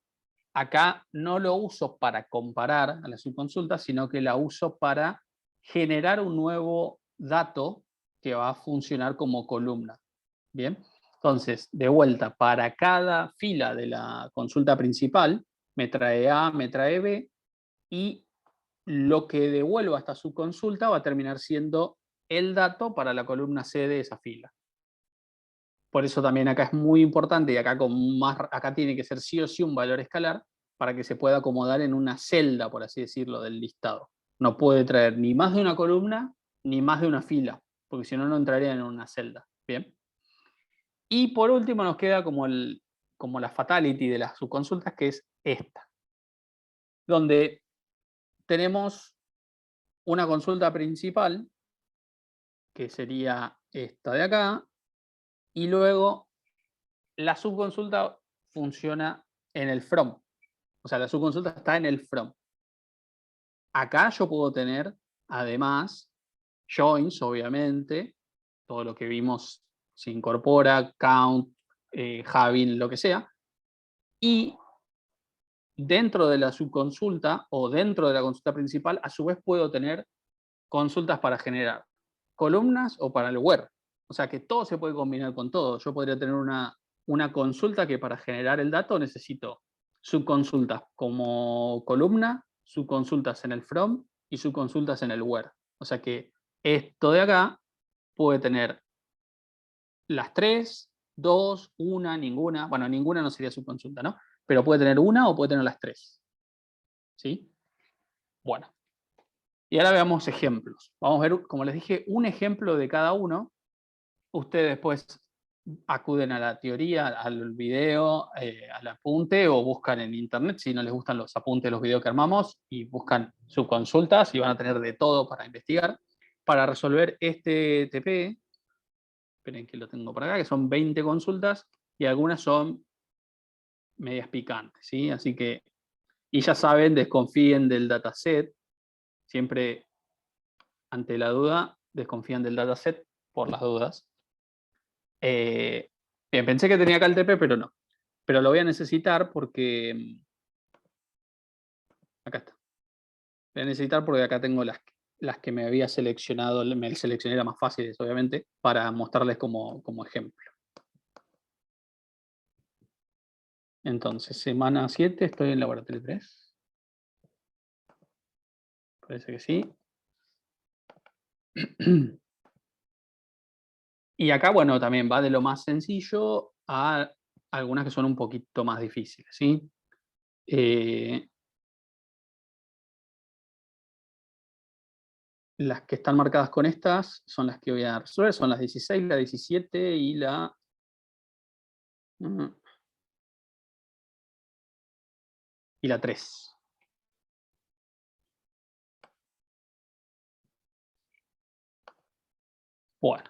Acá no lo uso para comparar a la subconsulta, sino que la uso para generar un nuevo dato que va a funcionar como columna. ¿Bien? Entonces, de vuelta, para cada fila de la consulta principal, me trae A, me trae B, y lo que devuelva esta subconsulta va a terminar siendo el dato para la columna C de esa fila. Por eso también acá es muy importante, y acá, acá tiene que ser sí o sí un valor escalar para que se pueda acomodar en una celda, por así decirlo, del listado. No puede traer ni más de una columna ni más de una fila, porque si no, no entraría en una celda. ¿Bien? Y por último nos queda como la fatality de las subconsultas, que es esta, donde tenemos una consulta principal, que sería esta de acá, y luego la subconsulta funciona en el from. O sea, la subconsulta está en el from. Acá yo puedo tener, además, joins, obviamente, todo lo que vimos se incorpora, count, having, lo que sea, y dentro de la subconsulta o dentro de la consulta principal, a su vez puedo tener consultas para generar columnas o para el where. O sea que todo se puede combinar con todo. Yo podría tener una consulta que para generar el dato necesito subconsultas como columna, subconsultas en el from y subconsultas en el where. O sea que esto de acá puede tener las tres, dos, una, ninguna. Bueno, ninguna no sería subconsulta, ¿no? Pero puede tener una o puede tener las tres. ¿Sí? Bueno. Y ahora veamos ejemplos. Vamos a ver, como les dije, un ejemplo de cada uno. Ustedes después acuden a la teoría, al video, al apunte, o buscan en internet si no les gustan los apuntes de los videos que armamos, y buscan subconsultas y van a tener de todo para investigar. Para resolver este TP, esperen que lo tengo por acá, que son 20 consultas y algunas son medias picantes, ¿sí? Así que, y ya saben, desconfíen del dataset. Siempre ante la duda, desconfían del dataset por las dudas. Bien, pensé que tenía acá el TP, pero no. Pero lo voy a necesitar porque... Acá está. Voy a necesitar porque acá tengo las que me había seleccionado, me seleccioné las más fáciles, obviamente, para mostrarles como ejemplo. Entonces, semana 7, estoy en laboratorio 3. Parece que sí. Y acá, bueno, también va de lo más sencillo a algunas que son un poquito más difíciles, ¿sí? Las que están marcadas con estas son las que voy a resolver, son las 16, la 17 y la... y la 3. Bueno,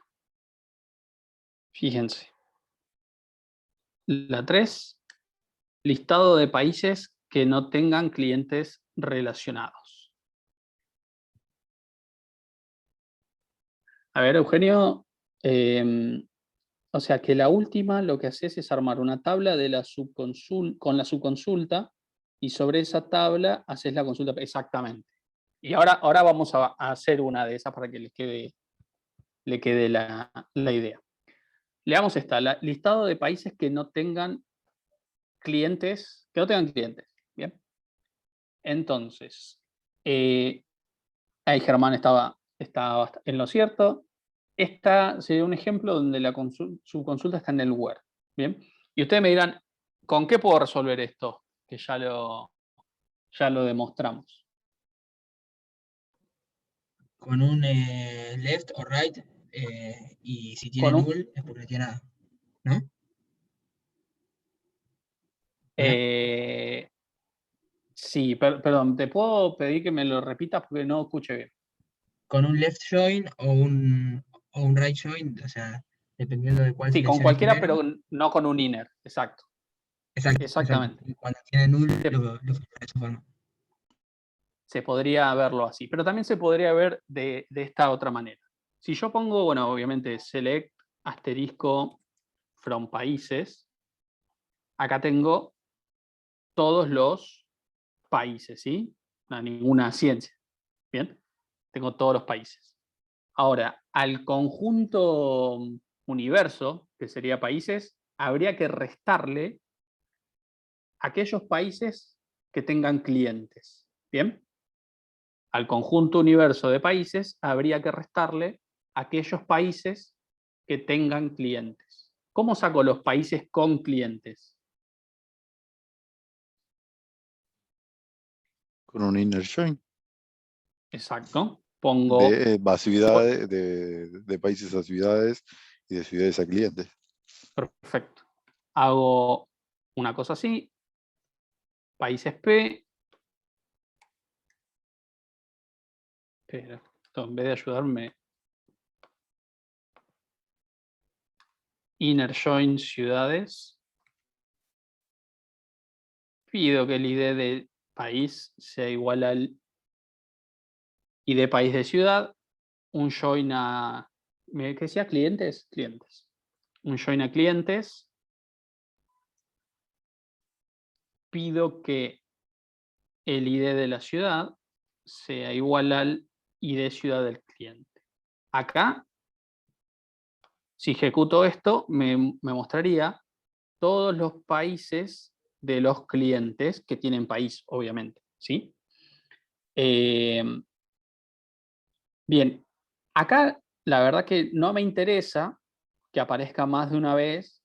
fíjense. La 3, listado de países que no tengan clientes relacionados. A ver, Eugenio, o sea que la última lo que haces es armar una tabla de la con la subconsulta y sobre esa tabla haces la consulta exactamente. Y ahora vamos a hacer una de esas para que le quede la idea. Leamos esta, listado de países que no tengan clientes, ¿bien? Entonces, ahí Germán estaba en lo cierto. Esta sería un ejemplo donde la subconsulta está en el Word, ¿bien? Y ustedes me dirán, ¿con qué puedo resolver esto? Que ya lo demostramos. Con un left o right, y si tiene Con un, null es porque no tiene nada, ¿no? ¿Hola? sí, perdón, ¿te puedo pedir que me lo repitas porque no escuché bien? Con un left join o un right join, o sea, dependiendo de cuál Sí, con selecciones cualquiera, primero. pero no con un inner, exacto. Exacto. Exactamente. Y cuando tiene null, Se, lo filtra de esa forma. se podría verlo así, pero también se podría ver de esta otra manera. Si yo pongo, bueno, obviamente select asterisco from países, acá tengo todos los países, ¿sí? No, ninguna ciencia. Bien, tengo todos los países. Ahora, al conjunto universo, que sería países, habría que restarle aquellos países que tengan clientes. ¿Bien? Al conjunto universo de países habría que restarle aquellos países que tengan clientes. ¿Cómo saco los países con clientes? Con un inner join. Exacto. Pongo, Va ciudades, de países a ciudades y de ciudades a clientes. perfecto. Hago una cosa así, países P. Espera, esto en vez de ayudarme, inner join ciudades. Pido que el ID de país sea igual al ID país de ciudad. Un join a, ¿qué decía? Clientes. Un join a clientes. Pido que el ID de la ciudad sea igual al ID ciudad del cliente. Acá, si ejecuto esto, me mostraría todos los países de los clientes que tienen país, obviamente, ¿sí? Bien, acá la verdad que no me interesa que aparezca más de una vez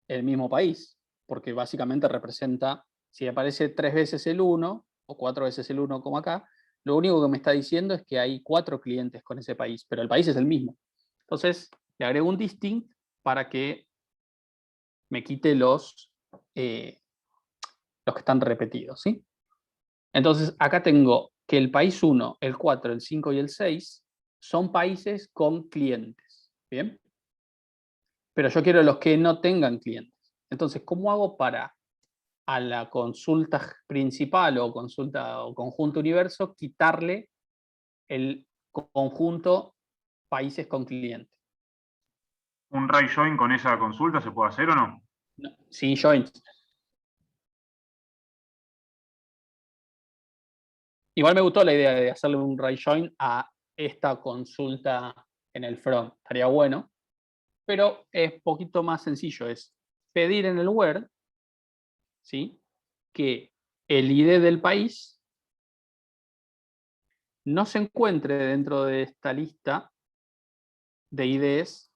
el mismo país, porque básicamente representa, si aparece 3 veces el 1 o 4 veces el 1 como acá, lo único que me está diciendo es que hay 4 clientes con ese país, pero el país es el mismo. Entonces, le agrego un distinct para que me quite los que están repetidos, ¿sí? Entonces, acá tengo que el país 1, el 4, el 5 y el 6 son países con clientes, ¿bien? Pero yo quiero los que no tengan clientes. Entonces, ¿cómo hago para a la consulta principal o consulta o conjunto universo quitarle el conjunto países con clientes? ¿Un right join con esa consulta se puede hacer o no? No, sin joins. Igual me gustó la idea de hacerle un right join a esta consulta en el front. Estaría bueno. Pero es poquito más sencillo. Es pedir en el where, ¿sí?, que el ID del país no se encuentre dentro de esta lista de IDs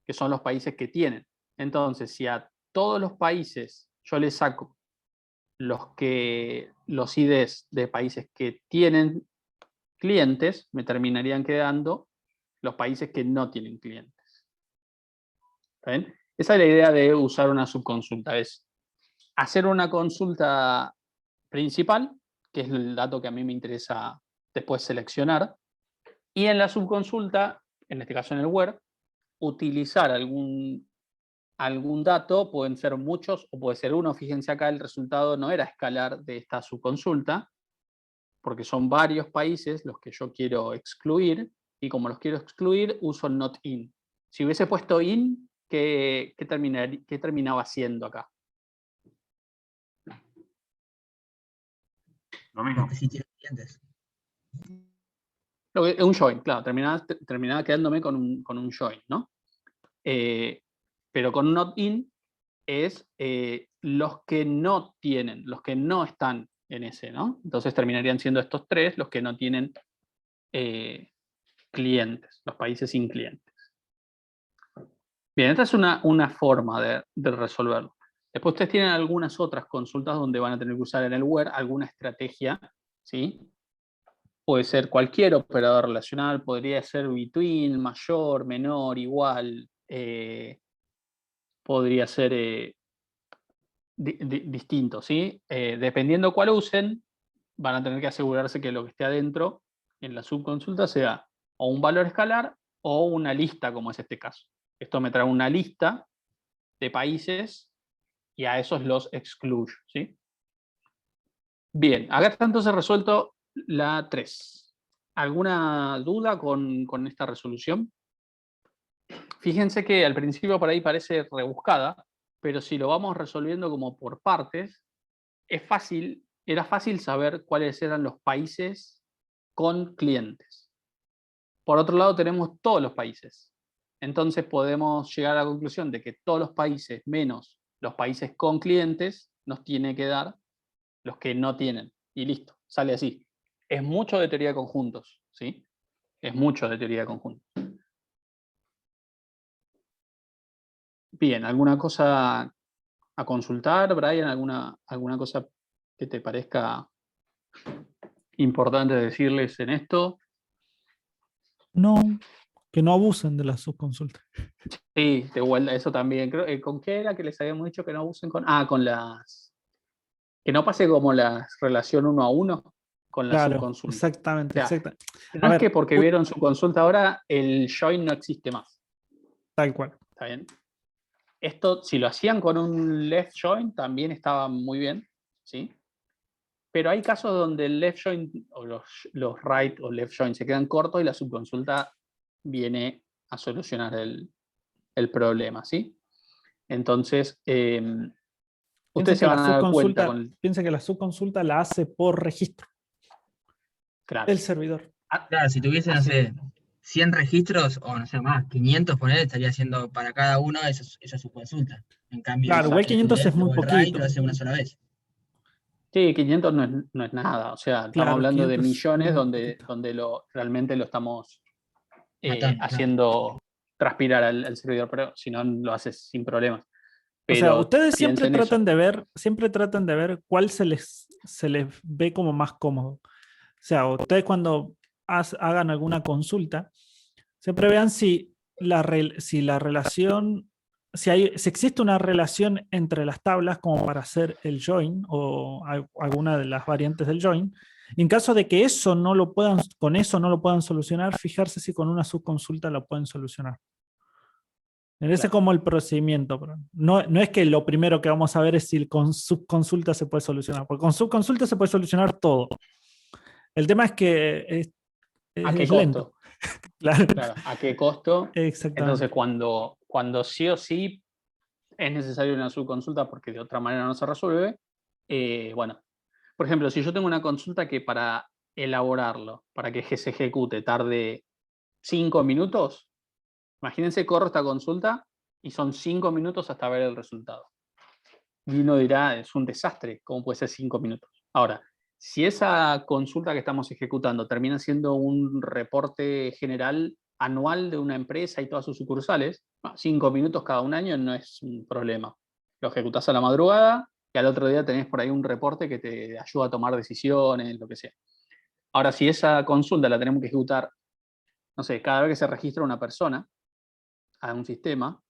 que son los países que tienen. Entonces, si a todos los países yo les saco los IDs de países que tienen clientes, me terminarían quedando los países que no tienen clientes. ¿Está bien? Esa es la idea de usar una subconsulta, es hacer una consulta principal, que es el dato que a mí me interesa después seleccionar, y en la subconsulta, en este caso en el where, utilizar algún dato, pueden ser muchos o puede ser uno. Fíjense acá, el resultado no era escalar de esta subconsulta, porque son varios países los que yo quiero excluir, y como los quiero excluir, uso el not in. Si hubiese puesto in, ¿qué terminaba haciendo acá? Lo mismo. Porque sí tiene clientes. Un join, claro, terminaba quedándome con un join, ¿no? Pero con not in es los que no tienen, los que no están en ese, ¿no? Entonces terminarían siendo estos tres los que no tienen clientes, los países sin clientes. Bien, esta es una forma de resolverlo. Después ustedes tienen algunas otras consultas donde van a tener que usar en el where alguna estrategia, ¿sí? Puede ser cualquier operador relacional, podría ser between, mayor, menor, igual, podría ser distinto, ¿sí? Dependiendo cuál usen, van a tener que asegurarse que lo que esté adentro en la subconsulta sea o un valor escalar o una lista, como es este caso. Esto me trae una lista de países y a esos los excluyo, ¿sí? Bien, acá está entonces resuelto la 3. ¿Alguna duda con esta resolución? Fíjense que al principio por ahí parece rebuscada, pero si lo vamos resolviendo como por partes, era fácil saber cuáles eran los países con clientes. Por otro lado tenemos todos los países. Entonces podemos llegar a la conclusión de que todos los países menos los países con clientes nos tiene que dar los que no tienen. Y listo, sale así. Es mucho de teoría de conjuntos, ¿sí? Es mucho de teoría de conjuntos. Bien, ¿alguna cosa a consultar, Brian? ¿Alguna cosa que te parezca importante decirles en esto? No, que no abusen de la subconsulta. Sí, de vuelta, eso también. ¿Con qué era que les habíamos dicho que no abusen con? Con las... Que no pase como la relación 1 a 1 con la Claro, subconsulta. exactamente, O sea, exactamente. no es que porque vieron su consulta ahora, el join no existe más. Tal cual. ¿Está bien? Esto, si lo hacían con un left join, también estaba muy bien, ¿sí? Pero hay casos donde el left join o los right o left join se quedan cortos y la subconsulta viene a solucionar el problema, ¿sí? Entonces, ustedes se van a dar cuenta con... Piensen que la subconsulta la hace por registro. Claro. El servidor. Claro, si tuviese, no sé, 100 registros, o no sé más, 500 poner, estaría haciendo para cada uno esa subconsulta. En cambio, Claro, igual 500 es muy poquito. lo hace una sola vez. Sí, 500 no es nada. O sea, estamos hablando de millones donde realmente lo estamos haciendo transpirar al servidor, pero si no lo haces sin problemas. Pero o sea, ustedes siempre tratan de ver cuál se les ve como más cómodo. O sea, ustedes cuando hagan alguna consulta, siempre vean si existe una relación entre las tablas como para hacer el join o alguna de las variantes del join. Y en caso de que con eso no lo puedan solucionar, fijarse si con una subconsulta lo pueden solucionar. Ese es como el procedimiento. No es que lo primero que vamos a ver es si con subconsulta se puede solucionar, porque con subconsulta se puede solucionar todo. El tema es que ¿a qué es costo? Lento. Claro. ¿A qué costo? Exactamente. Entonces, cuando sí o sí es necesario una subconsulta porque de otra manera no se resuelve, bueno, por ejemplo, si yo tengo una consulta que para elaborarlo, para que se ejecute, tarde 5 minutos, imagínense, corro esta consulta y son 5 minutos hasta ver el resultado. Y uno dirá, es un desastre, ¿cómo puede ser 5 minutos? Ahora, si esa consulta que estamos ejecutando termina siendo un reporte general anual de una empresa y todas sus sucursales, 5 minutos cada un año no es un problema. Lo ejecutás a la madrugada y al otro día tenés por ahí un reporte que te ayuda a tomar decisiones, lo que sea. Ahora, si esa consulta la tenemos que ejecutar, no sé, cada vez que se registra una persona a un sistema,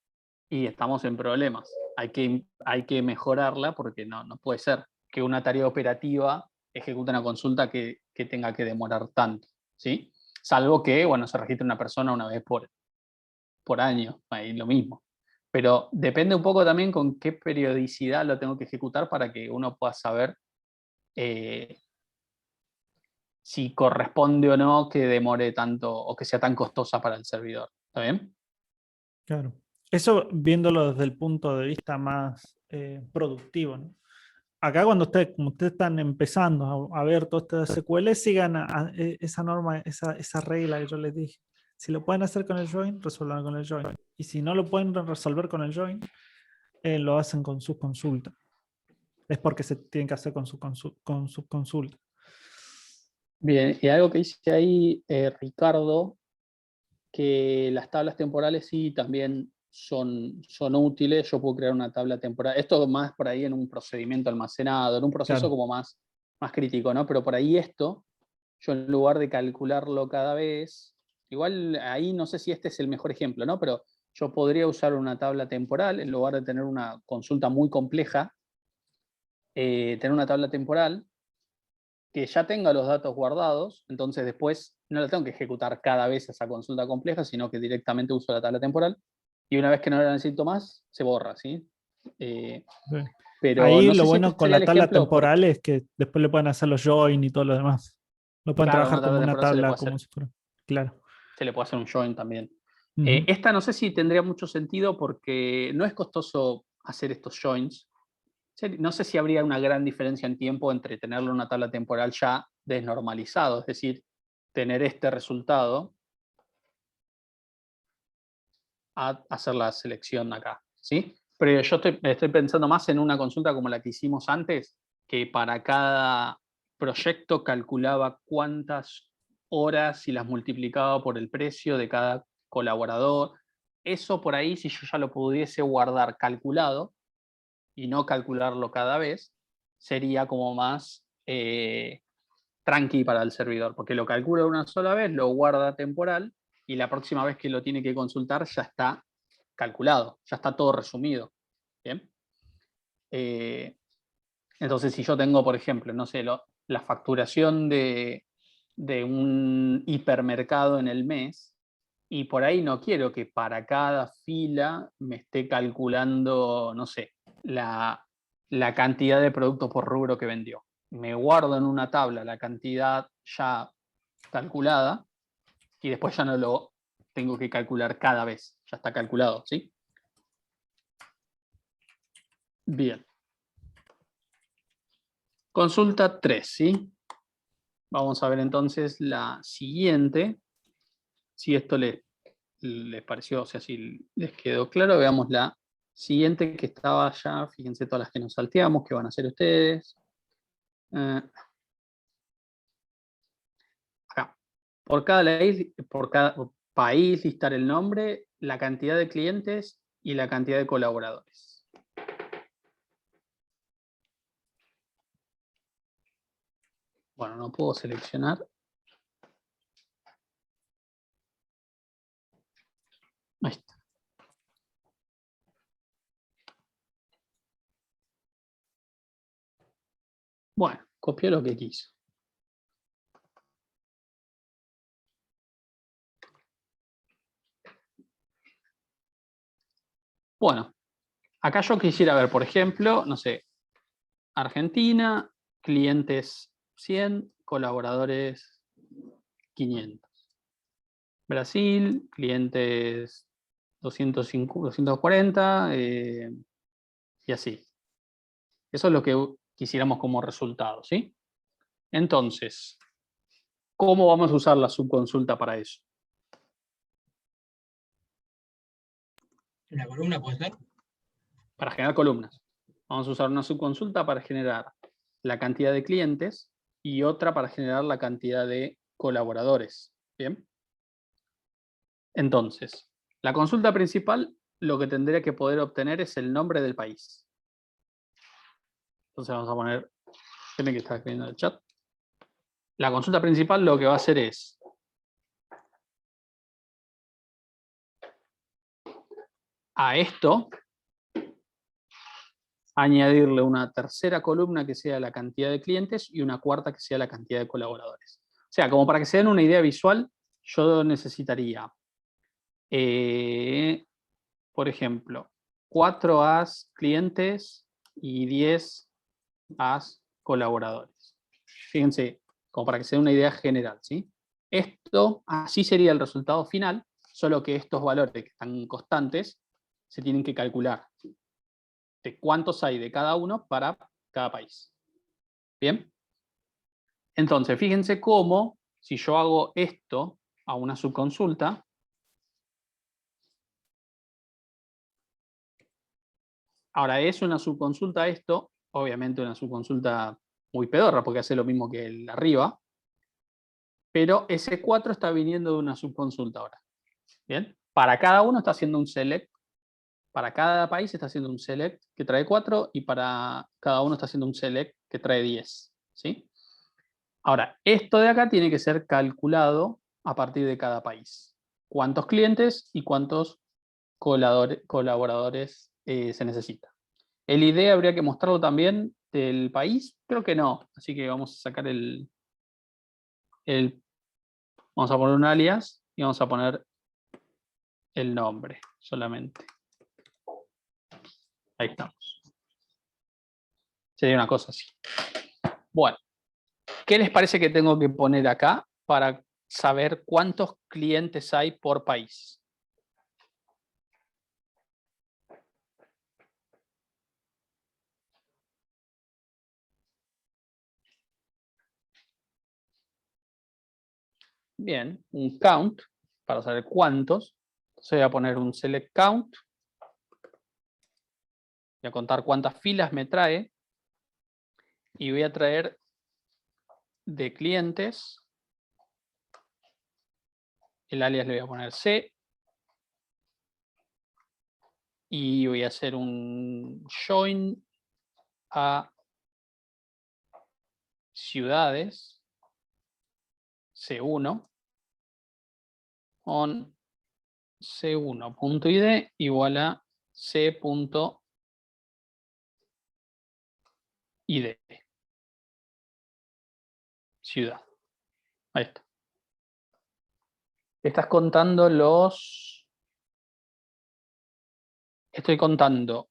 y estamos en problemas. Hay que mejorarla porque no puede ser que una tarea operativa ejecute una consulta que tenga que demorar tanto, ¿sí? Salvo que, bueno, se registre una persona una vez por año, ahí lo mismo. Pero depende un poco también con qué periodicidad lo tengo que ejecutar para que uno pueda saber si corresponde o no que demore tanto o que sea tan costosa para el servidor. ¿Está bien? Claro. Eso viéndolo desde el punto de vista más productivo, ¿no? Acá cuando como ustedes están empezando a ver todo esto de SQL, sigan esa norma, esa regla que yo les dije. Si lo pueden hacer con el join, resuelvan con el join. Y si no lo pueden resolver con el join, lo hacen con subconsulta. Es porque se tienen que hacer con subconsulta. Bien, y algo que dice ahí Ricardo, que las tablas temporales sí también son útiles. Yo puedo crear una tabla temporal. Esto más por ahí en un procedimiento almacenado, en un proceso Claro. como más crítico, ¿no? Pero por ahí esto, yo en lugar de calcularlo cada vez, igual ahí no sé si este es el mejor ejemplo, ¿no? Pero yo podría usar una tabla temporal en lugar de tener una consulta muy compleja, tener una tabla temporal que ya tenga los datos guardados, entonces después no la tengo que ejecutar cada vez esa consulta compleja, sino que directamente uso la tabla temporal y una vez que no la necesito más, se borra, ¿sí? Sí. Pero Ahí no lo sé si este bueno con sería el la tabla ejemplo, temporal es que después le pueden hacer los join y todo lo demás. Lo pueden claro, trabajar una tabla como una temporal se le tabla, puede como hacer, si fuera. Claro. se le puede hacer un join también. Ujú. Esta no sé si tendría mucho sentido porque no es costoso hacer estos joins. No sé si habría una gran diferencia en tiempo entre tenerlo en una tabla temporal ya desnormalizado, es decir, tener este resultado a hacer la selección acá, ¿sí? Pero yo estoy pensando más en una consulta como la que hicimos antes, que para cada proyecto calculaba cuántas horas y las multiplicaba por el precio de cada colaborador. Eso por ahí, si yo ya lo pudiese guardar calculado y no calcularlo cada vez, sería como más tranqui para el servidor, porque lo calcula una sola vez, lo guarda temporal y la próxima vez que lo tiene que consultar ya está calculado, ya está todo resumido. ¿Bien? Entonces, si yo tengo, por ejemplo, no sé, la facturación de un hipermercado en el mes, y por ahí no quiero que para cada fila me esté calculando, no sé, la cantidad de productos por rubro que vendió. Me guardo en una tabla la cantidad ya calculada y después ya no lo tengo que calcular cada vez, ya está calculado, ¿sí? Bien. Consulta 3, ¿sí? Vamos a ver entonces la siguiente. Si esto les pareció, o sea, si les quedó claro, veamos la siguiente que estaba ya. Fíjense todas las que nos salteamos, que van a hacer ustedes. Acá. Por cada país listar el nombre, la cantidad de clientes y la cantidad de colaboradores. Bueno, no puedo seleccionar. Ahí está. Bueno, copió lo que quiso. Bueno, acá yo quisiera ver, por ejemplo, no sé, Argentina, clientes 100, colaboradores 500. Brasil, clientes 240 y así. Eso es lo que quisiéramos como resultado, ¿sí? Entonces, ¿cómo vamos a usar la subconsulta para eso? ¿La columna puede ser? Para generar columnas. Vamos a usar una subconsulta para generar la cantidad de clientes y otra para generar la cantidad de colaboradores. ¿Bien? Entonces, la consulta principal lo que tendría que poder obtener es el nombre del país. Entonces vamos a poner, tiene que estar escribiendo en el chat. La consulta principal lo que va a hacer es a esto añadirle una tercera columna que sea la cantidad de clientes y una cuarta que sea la cantidad de colaboradores. O sea, como para que se den una idea visual, yo necesitaría, por ejemplo, 4 as clientes y 10 as colaboradores. Fíjense, como para que se den una idea general, ¿sí? Esto, así sería el resultado final, solo que estos valores que están constantes se tienen que calcular de cuántos hay de cada uno para cada país. ¿Bien? Entonces, fíjense cómo, si yo hago esto a una subconsulta, ahora es una subconsulta esto, obviamente una subconsulta muy pedorra, porque hace lo mismo que el arriba, pero ese 4 está viniendo de una subconsulta ahora. ¿Bien? Para cada uno está haciendo un select, para cada país está haciendo un select que trae 4 y para cada uno está haciendo un select que trae 10. ¿Sí? Ahora, esto de acá tiene que ser calculado a partir de cada país. ¿Cuántos clientes y cuántos colaboradores se necesita? El ID habría que mostrarlo también del país, creo que no, así que vamos a sacar vamos a poner un alias y vamos a poner el nombre solamente. Ahí estamos. Sería una cosa así. Bueno, ¿qué les parece que tengo que poner acá para saber cuántos clientes hay por país? Bien, un count para saber cuántos. Entonces voy a poner un select count. Voy a contar cuántas filas me trae. Y voy a traer de clientes. El alias le voy a poner C. Y voy a hacer un join a ciudades C1 on C1.id igual a C.id. Ciudad. Ahí está. Estás contando los... Estoy contando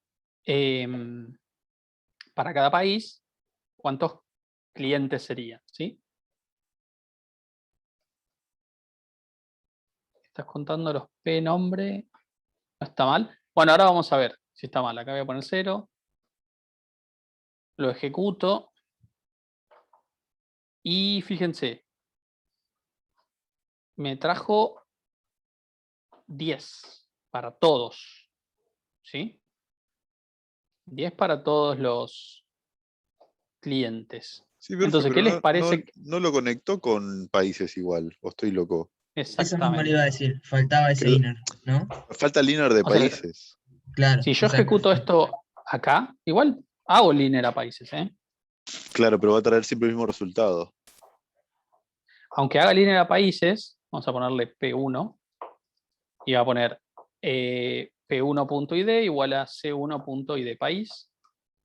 para cada país cuántos clientes serían, ¿sí? Estás contando los P nombre. No está mal. Bueno, ahora vamos a ver si está mal. Acá voy a poner 0. Lo ejecuto. Y fíjense. Me trajo 10 para todos. ¿Sí? 10 para todos los clientes. Sí, profe, Entonces, pero ¿qué les parece? no lo conectó con países igual, o estoy loco. Eso mismo le Exactamente. iba a decir, faltaba ese Creo- inner, ¿no? Falta el inner de O sea, países. Claro. si yo exacto. ejecuto esto acá, igual hago linear a países, ¿eh? Claro, pero va a traer siempre el mismo resultado. Aunque haga linear a países, vamos a ponerle P1 y va a poner P1.id igual a C1.id país.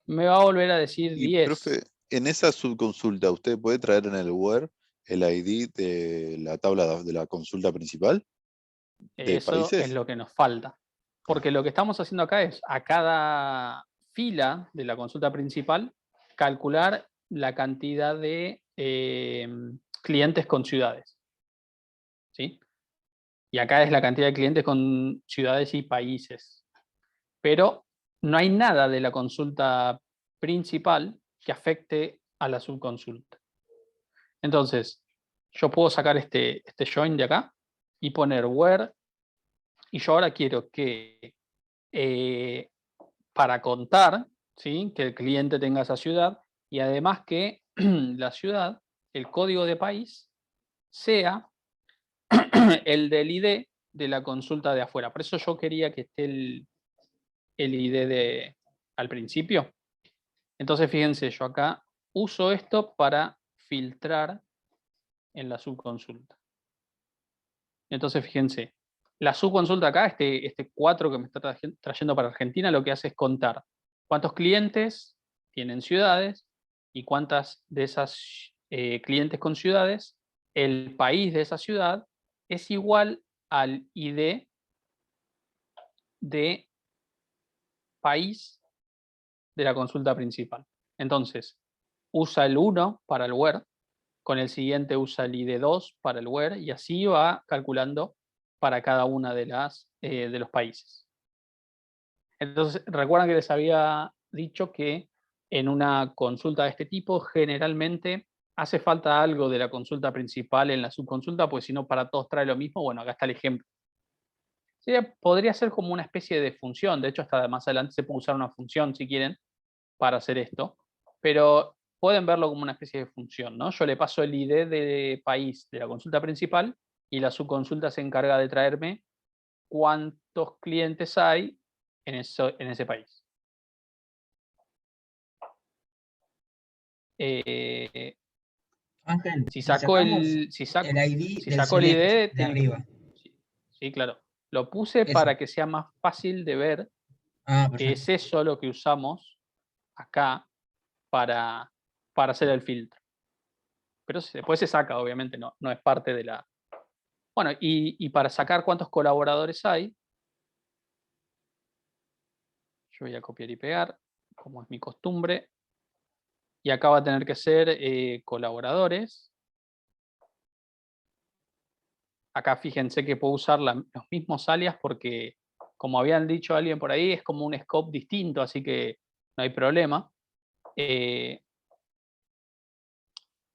Me va a volver a decir Y, 10. profe, en esa subconsulta, ¿usted puede traer en el where el ID de la tabla de la consulta principal de Eso países? es lo que nos falta. Porque lo que estamos haciendo acá es a cada fila de la consulta principal calcular la cantidad de clientes con ciudades. ¿Sí? Y acá es la cantidad de clientes con ciudades y países. Pero no hay nada de la consulta principal que afecte a la subconsulta. Entonces, yo puedo sacar este join de acá y poner where, y yo ahora quiero que para contar, ¿sí?, que el cliente tenga esa ciudad, y además que la ciudad, el código de país, sea el del ID de la consulta de afuera. Por eso yo quería que esté el ID al principio. Entonces, fíjense, yo acá uso esto para filtrar en la subconsulta. Entonces, fíjense, la subconsulta acá, este 4 que me está trayendo para Argentina, lo que hace es contar cuántos clientes tienen ciudades y cuántas de esas clientes con ciudades, el país de esa ciudad es igual al ID de país de la consulta principal. Entonces, usa el 1 para el where, con el siguiente usa el ID 2 para el where, y así va calculando para cada una de los países. Entonces, recuerdan que les había dicho que en una consulta de este tipo, generalmente hace falta algo de la consulta principal en la subconsulta, pues si no, para todos trae lo mismo. Bueno, acá está el ejemplo. Sí, podría ser como una especie de función, de hecho, hasta más adelante se puede usar una función, si quieren, para hacer esto, pero pueden verlo como una especie de función, ¿no? Yo le paso el ID de país de la consulta principal y la subconsulta se encarga de traerme cuántos clientes hay en ese país. Ángel, Si y saco sacamos el ID si del saco el select ID, de tiene arriba. sí, claro. Lo puse Ese. para que sea más fácil de ver Ah, que perfecto. es eso lo que usamos acá para hacer el filtro. Pero después se saca, obviamente, no es parte de la... Bueno, y para sacar cuántos colaboradores hay, yo voy a copiar y pegar, como es mi costumbre, y acá va a tener que ser colaboradores. Acá fíjense que puedo usar los mismos alias porque, como habían dicho alguien por ahí, es como un scope distinto, así que no hay problema.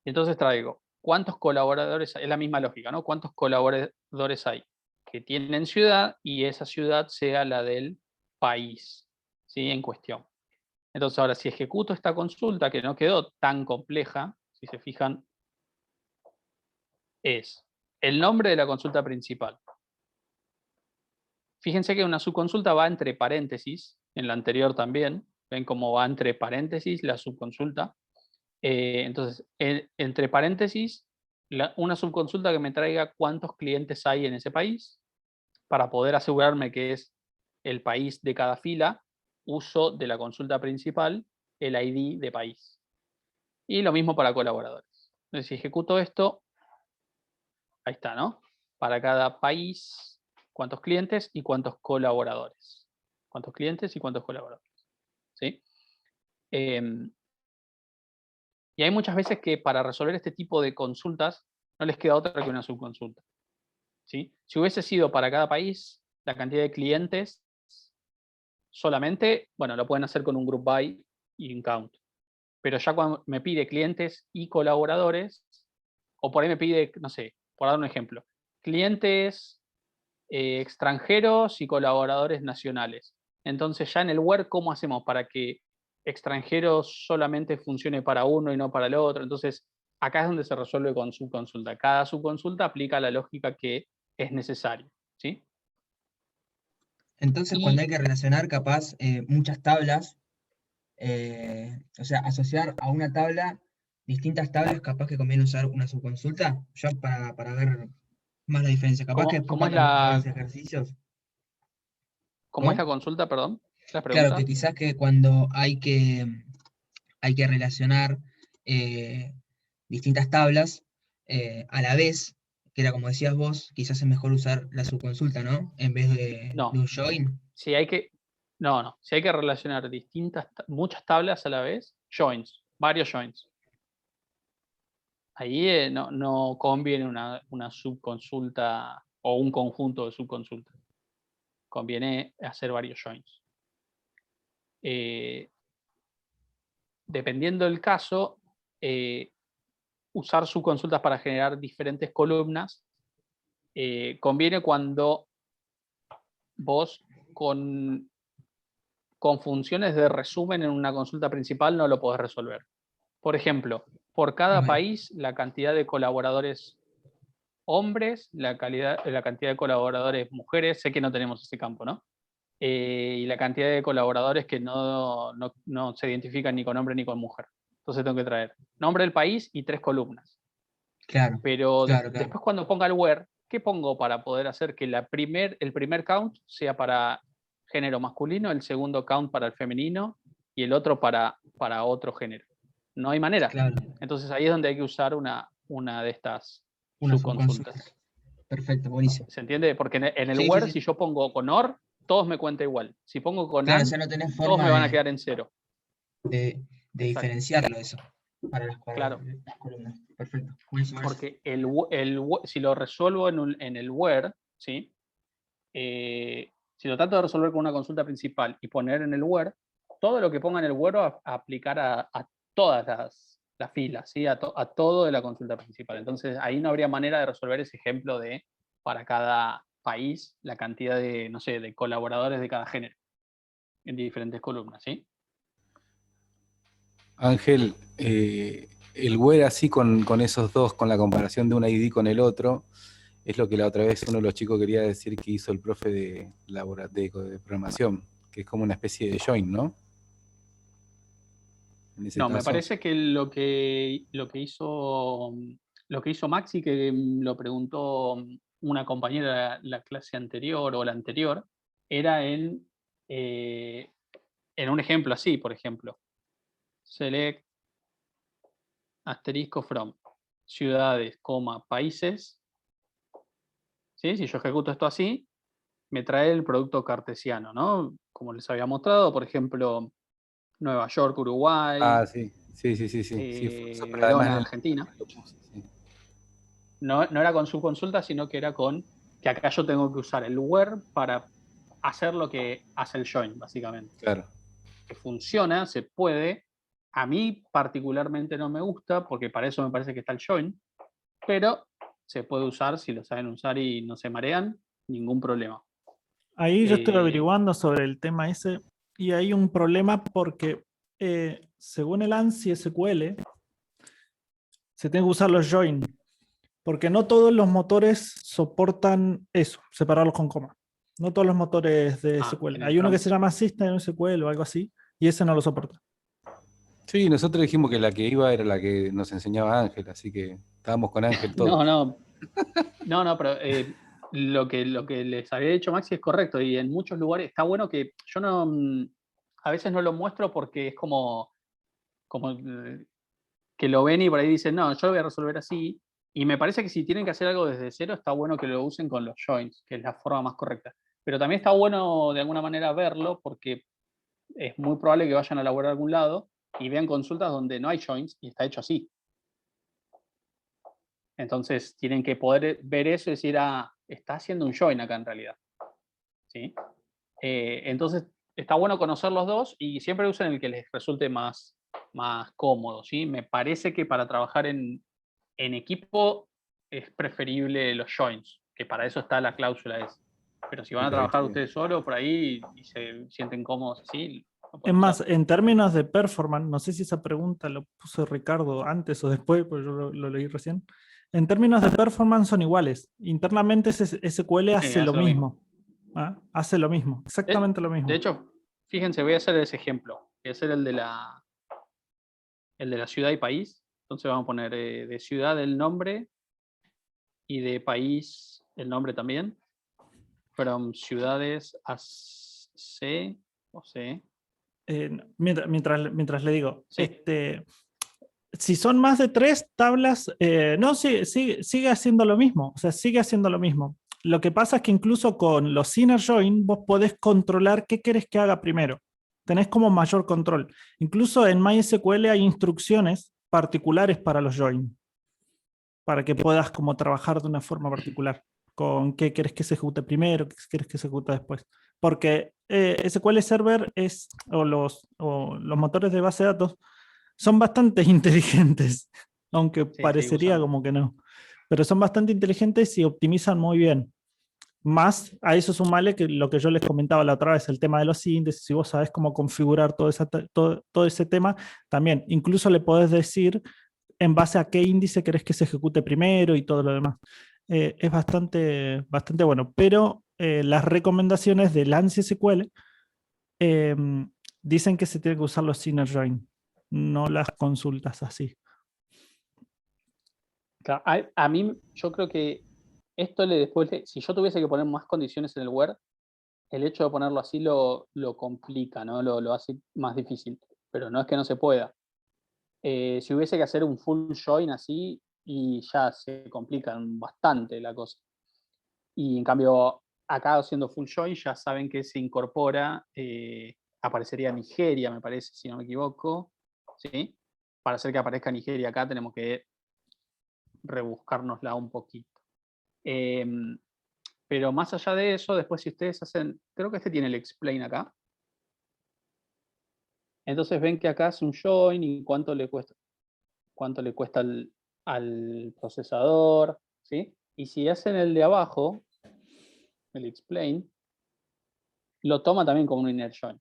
Entonces traigo, ¿cuántos colaboradores hay? Es la misma lógica, ¿no? ¿Cuántos colaboradores hay que tienen ciudad y esa ciudad sea la del país, ¿sí? En cuestión. Entonces ahora, si ejecuto esta consulta, que no quedó tan compleja, si se fijan, es el nombre de la consulta principal. Fíjense que una subconsulta va entre paréntesis, en la anterior también, ven cómo va entre paréntesis la subconsulta. Entonces, entre paréntesis, una subconsulta que me traiga cuántos clientes hay en ese país, para poder asegurarme que es el país de cada fila, uso de la consulta principal el ID de país. Y lo mismo para colaboradores. Entonces, si ejecuto esto, ahí está, ¿no? Para cada país, cuántos clientes y cuántos colaboradores. Cuántos clientes y cuántos colaboradores. ¿Sí? Y hay muchas veces que para resolver este tipo de consultas no les queda otra que una subconsulta. ¿Sí? Si hubiese sido para cada país, la cantidad de clientes solamente, bueno, lo pueden hacer con un group by y un count. Pero ya cuando me pide clientes y colaboradores, o por ahí me pide, no sé, por dar un ejemplo, clientes extranjeros y colaboradores nacionales. Entonces ya en el where, ¿cómo hacemos para que extranjeros solamente funcione para uno y no para el otro? Entonces acá es donde se resuelve con subconsulta. Cada subconsulta aplica la lógica que es necesaria, ¿sí? Entonces, cuando hay que relacionar capaz muchas tablas, o sea, asociar a una tabla distintas tablas, capaz que conviene usar una subconsulta, ya para ver más la diferencia. Capaz que después ¿Cómo es cuando haga los la ejercicios, consulta, perdón? ¿La claro, pregunta? que quizás que cuando hay que relacionar distintas tablas a la vez, que era como decías vos, quizás es mejor usar la subconsulta, ¿no? En vez de No. un join. Si hay que, no. Si hay que relacionar muchas tablas a la vez, joins, varios joins. Ahí no conviene una subconsulta o un conjunto de subconsultas. Conviene hacer varios joins. Dependiendo del caso, usar subconsultas para generar diferentes columnas conviene cuando vos con funciones de resumen en una consulta principal no lo podés resolver. Por ejemplo, por cada Vale. país, la cantidad de colaboradores hombres, la cantidad de colaboradores mujeres, sé que no tenemos ese campo, ¿no? Y la cantidad de colaboradores que no se identifican ni con hombre ni con mujer. Entonces tengo que traer nombre del país y 3 columnas. Claro, Pero claro. después cuando ponga el where, ¿qué pongo para poder hacer que el primer count sea para género masculino, el segundo count para el femenino y el otro para otro género. No hay manera. Claro, Entonces ahí es donde hay que usar una de estas una subconsultas. subconsulta. Perfecto, buenísimo. ¿Se entiende? Porque en el Sí, sí, where, sí. si yo pongo con OR, todos me cuenta igual. Si pongo con Claro, AND, ya no tenés todos forma me van a quedar en 0. de Exacto. diferenciarlo eso para las Claro. columnas. Perfecto, buenísimo. eso. Porque si lo resuelvo en el where, ¿sí? Si lo trato de resolver con una consulta principal y poner en el where, todo lo que ponga en el where va a aplicar a todas las filas, ¿sí? A todo de la consulta principal. Entonces ahí no habría manera de resolver ese ejemplo de para cada país la cantidad de, no sé, de colaboradores de cada género en diferentes columnas, ¿sí? Ángel, el where así con esos dos, con la comparación de un ID con el otro, es lo que la otra vez uno de los chicos quería decir que hizo el profe de programación, que es como una especie de join, ¿no? En ese No, me caso. parece que lo que hizo Maxi, que lo preguntó una compañera la clase anterior o la anterior, era en un ejemplo así, por ejemplo. Select asterisco from ciudades, países. ¿Sí? Si yo ejecuto esto así, me trae el producto cartesiano, ¿no? Como les había mostrado, por ejemplo, Nueva York, Uruguay, Ah, sí. Sí, fue eso, pero además Verona, en el Argentina. lo puse, sí. No era con subconsulta, sino que era con que acá yo tengo que usar el where para hacer lo que hace el join, básicamente. Claro. Que funciona, se puede. A mí particularmente no me gusta, porque para eso me parece que está el join, pero se puede usar si lo saben usar y no se marean, ningún problema. Ahí yo estoy averiguando sobre el tema ese y hay un problema porque según el ANSI SQL se tienen que usar los join porque no todos los motores soportan eso, separarlos con coma. No todos los motores de SQL. Hay uno que se llama System SQL o algo así y ese no lo soporta. Sí, nosotros dijimos que la que iba era la que nos enseñaba Ángel, así que estábamos con Ángel todos. No, pero lo que les había dicho Maxi es correcto y en muchos lugares está bueno que yo no, a veces no lo muestro porque es como que lo ven y por ahí dicen, no, yo lo voy a resolver así. Y me parece que si tienen que hacer algo desde cero, está bueno que lo usen con los joins, que es la forma más correcta. Pero también está bueno de alguna manera verlo porque es muy probable que vayan a elaborar a algún lado y vean consultas donde no hay joins y está hecho así. Entonces tienen que poder ver eso y decir, está haciendo un join acá en realidad. ¿Sí? Entonces está bueno conocer los dos y siempre usen el que les resulte más cómodo. ¿Sí? Me parece que para trabajar en equipo es preferible los joins, que para eso está la cláusula esa. Pero si van a trabajar ustedes solos por ahí y se sienten cómodos así. Es más, en términos de performance, no sé si esa pregunta lo puso Ricardo antes o después, porque yo lo leí recién. En términos de performance son iguales. Internamente SQL hace lo mismo. Hace lo mismo, exactamente lo mismo. De hecho, fíjense, voy a hacer ese ejemplo. Voy a hacer el de la ciudad y país. Entonces vamos a poner de ciudad el nombre y de país el nombre también. From ciudades a C o C. Mientras le digo, Sí. Si son más de 3 tablas, no, sigue haciendo lo mismo. O sea, sigue haciendo lo mismo. Lo que pasa es que incluso con los inner join vos podés controlar qué querés que haga primero. Tenés como mayor control. Incluso en MySQL hay instrucciones particulares para los join, para que puedas como trabajar de una forma particular, con qué querés que se ejecute primero, qué querés que se ejecute después. Porque SQL Server o los motores de base de datos son bastante inteligentes, aunque parecería como que no. Pero son bastante inteligentes y optimizan muy bien. Más a eso sumale que lo que yo les comentaba la otra vez, el tema de los índices, si vos sabés cómo configurar todo ese tema, también incluso le podés decir en base a qué índice querés que se ejecute primero y todo lo demás. Es bastante bueno, pero las recomendaciones del ANSI SQL dicen que se tiene que usar los inner join, no las consultas así. Claro, a mí, yo creo que esto después, si yo tuviese que poner más condiciones en el where, el hecho de ponerlo así lo complica, ¿no? Lo hace más difícil, pero no es que no se pueda. Si hubiese que hacer un full join así, y ya se complica bastante la cosa. Y en cambio, acá haciendo full join ya saben que se incorpora, aparecería Nigeria, me parece, si no me equivoco, ¿sí? Para hacer que aparezca Nigeria acá tenemos que rebuscárnosla un poquito. Pero más allá de eso, después si ustedes hacen, creo que este tiene el explain acá. Entonces ven que acá es un join y cuánto le cuesta al procesador, ¿sí? Y si hacen el de abajo, el explain, lo toma también como un inner join,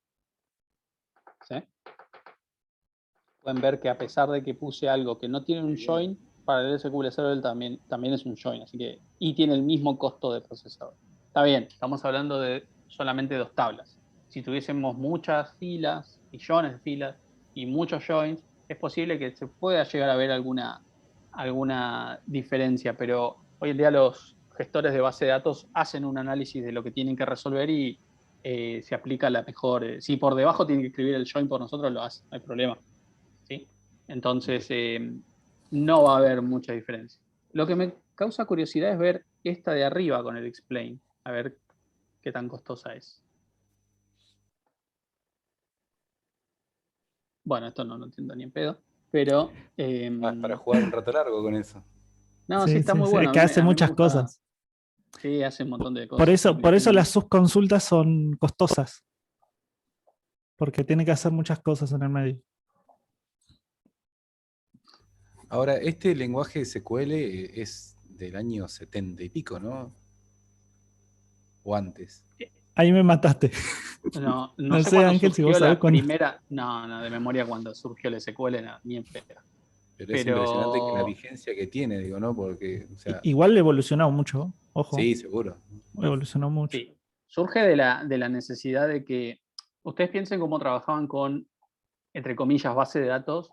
¿sí? Pueden ver que a pesar de que puse algo que no tiene un join, para el SQL Server también es un join, así que, y tiene el mismo costo de procesador. Está bien, estamos hablando de solamente 2 tablas. Si tuviésemos muchas filas, millones de filas y muchos joins, es posible que se pueda llegar a ver alguna diferencia, pero hoy en día los gestores de base de datos hacen un análisis de lo que tienen que resolver y se aplica la mejor. Si por debajo tienen que escribir el join por nosotros, lo hacen, no hay problema, ¿sí? Entonces, no va a haber mucha diferencia. Lo que me causa curiosidad es ver esta de arriba con el explain, a ver qué tan costosa es. Bueno, esto no lo entiendo ni en pedo, pero... Es para jugar un rato largo con eso. no, sí, está muy Es bueno. que hace A mí me muchas gusta. cosas. Sí, hace un montón de cosas. Por eso las subconsultas son costosas. Porque tiene que hacer muchas cosas en el medio. Ahora, este lenguaje SQL es del año 70 y pico, ¿no? O antes. Ahí me mataste. No No sé sé, cuándo Ángel, si surgió vos sabés la cuándo. primera... No, de memoria cuando surgió el SQL, no, ni en pedo. Pero es impresionante que la vigencia que tiene, digo, ¿no? Porque, o sea, Igual evolucionó mucho, ojo. sí, seguro. Evolucionó mucho. Sí. Surge de la necesidad de que ustedes piensen cómo trabajaban con, entre comillas, base de datos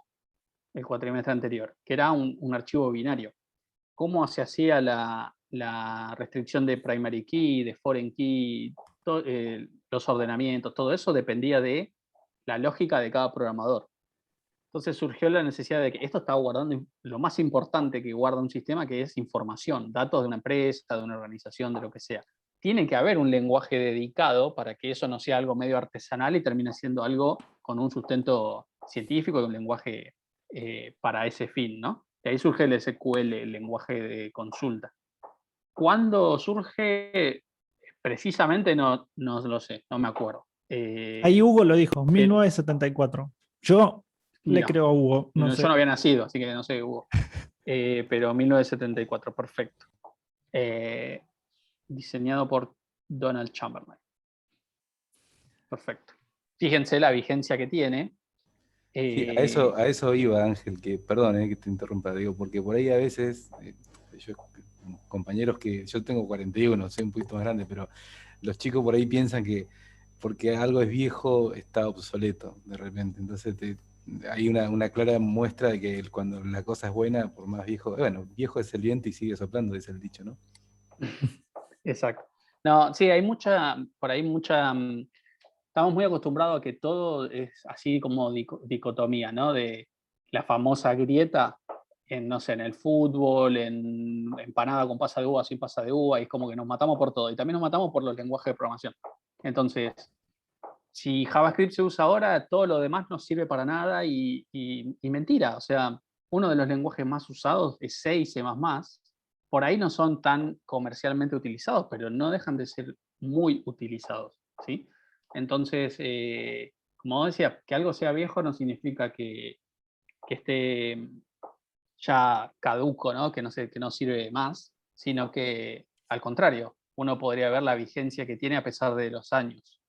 el cuatrimestre anterior, que era un archivo binario. ¿Cómo se hacía la restricción de primary key, de foreign key, los ordenamientos? Todo eso dependía de la lógica de cada programador. Entonces surgió la necesidad de que esto estaba guardando lo más importante que guarda un sistema, que es información, datos de una empresa, de una organización, de lo que sea. Tiene que haber un lenguaje dedicado para que eso no sea algo medio artesanal y termine siendo algo con un sustento científico y un lenguaje para ese fin, ¿no? De ahí surge el SQL, el lenguaje de consulta. ¿Cuándo surge? Precisamente no lo sé, no me acuerdo. Ahí Hugo lo dijo, 1974. Yo le creo a Hugo. No sé. Yo no había nacido, así que no sé, Hugo. Pero 1974, perfecto. Diseñado por Donald Chamberlain. Perfecto. Fíjense la vigencia que tiene. Sí, a eso iba, Ángel, que perdón que te interrumpa, digo, porque por ahí a veces, compañeros que yo tengo 41, soy un poquito más grande, pero los chicos por ahí piensan que porque algo es viejo está obsoleto de repente. Entonces hay una clara muestra de que cuando la cosa es buena, por más viejo, bueno, viejo es el viento y sigue soplando, dice el dicho, ¿no? Exacto. No, sí, hay mucha, estamos muy acostumbrados a que todo es así como dicotomía, ¿no? De la famosa grieta en, no sé, en el fútbol, en empanada con pasa de uva, sin pasa de uva, y es como que nos matamos por todo. Y también nos matamos por los lenguajes de programación. Entonces, si JavaScript se usa ahora, todo lo demás no sirve para nada y mentira. O sea, uno de los lenguajes más usados es C y C++. Por ahí no son tan comercialmente utilizados, pero no dejan de ser muy utilizados, ¿sí? Entonces, como decía, que algo sea viejo no significa que esté ya caduco, ¿no? Que no sirve más, sino que al contrario, uno podría ver la vigencia que tiene a pesar de los años.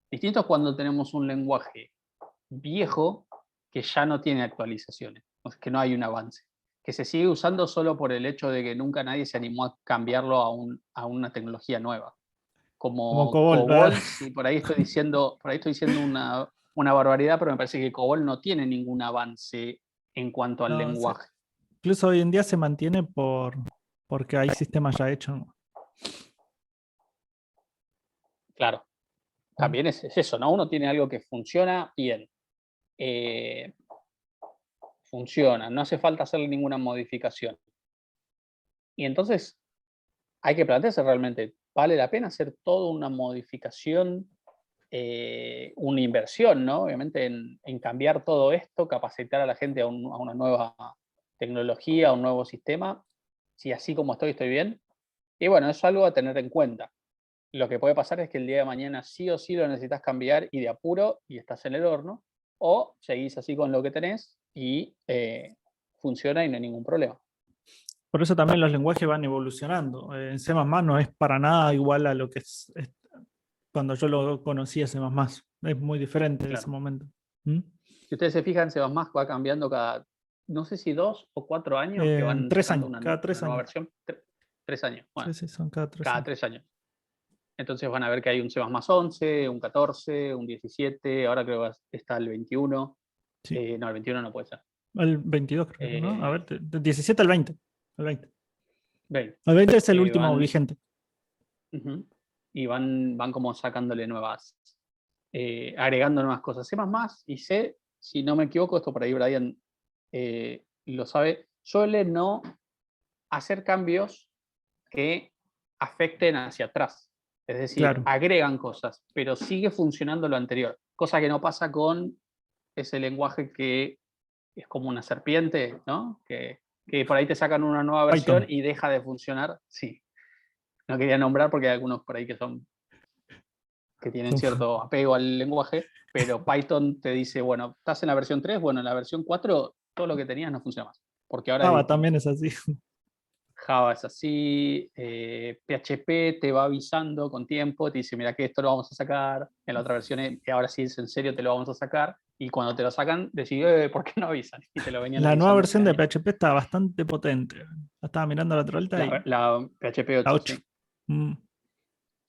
Distinto es cuando tenemos un lenguaje viejo que ya no tiene actualizaciones, que no hay un avance, que se sigue usando solo por el hecho de que nunca nadie se animó a cambiarlo a una tecnología nueva. Como COBOL, y por ahí estoy diciendo una barbaridad, pero me parece que COBOL no tiene ningún avance en cuanto al lenguaje. Incluso hoy en día se mantiene porque hay sistemas ya hechos. Claro, también es eso, ¿no? Uno tiene algo que funciona bien. Funciona, no hace falta hacerle ninguna modificación. Y entonces hay que plantearse realmente, ¿vale la pena hacer toda una modificación, una inversión, ¿no? Obviamente en cambiar todo esto, capacitar a la gente a una nueva tecnología, a un nuevo sistema? Si así como estoy bien. Y bueno, eso es algo a tener en cuenta. Lo que puede pasar es que el día de mañana sí o sí lo necesitas cambiar y de apuro y estás en el horno, o seguís así con lo que tenés y funciona y no hay ningún problema. Por eso también los lenguajes van evolucionando. En C++ no es para nada igual a lo que es cuando yo lo conocí C++. Es muy diferente de ese Claro. momento. Si ustedes se fijan, C++ va cambiando cada, no sé si 2 o 4 años, que van 3 sacando años, una cada 3 nueva años. versión. 3 años. Bueno, Sí, son cada 3 cada años. 3 años. Entonces van a ver que hay un C++ 11, un 14, un 17, ahora creo que está el 21. Sí. No, el 21 no puede ser. El 22 creo, ¿no? A ver, del 17 al 20. El 20. 20. El 20 es el último vigente. Y van como sacándole nuevas, agregando nuevas cosas. C++ y C, si no me equivoco, esto por ahí Brian lo sabe, suele no hacer cambios que afecten hacia atrás. Es decir, Claro. agregan cosas, pero sigue funcionando lo anterior. Cosa que no pasa con ese lenguaje que es como una serpiente, ¿no? Que por ahí te sacan una nueva versión Python. y deja de funcionar. Sí. No quería nombrar porque hay algunos por ahí que tienen cierto apego al lenguaje, pero Python te dice, bueno, estás en la versión 3, bueno, en la versión 4 todo lo que tenías no funciona más, porque ahora Java también es así. Java es así, PHP te va avisando con tiempo, te dice, mira que esto lo vamos a sacar, en la otra versión ahora sí es en serio, te lo vamos a sacar, y cuando te lo sacan, decís, ¿por qué no avisan? Y te lo venían La nueva avisando versión de hace años. PHP está bastante potente. La estaba mirando la otra vuelta y La PHP 8, la 8. sí.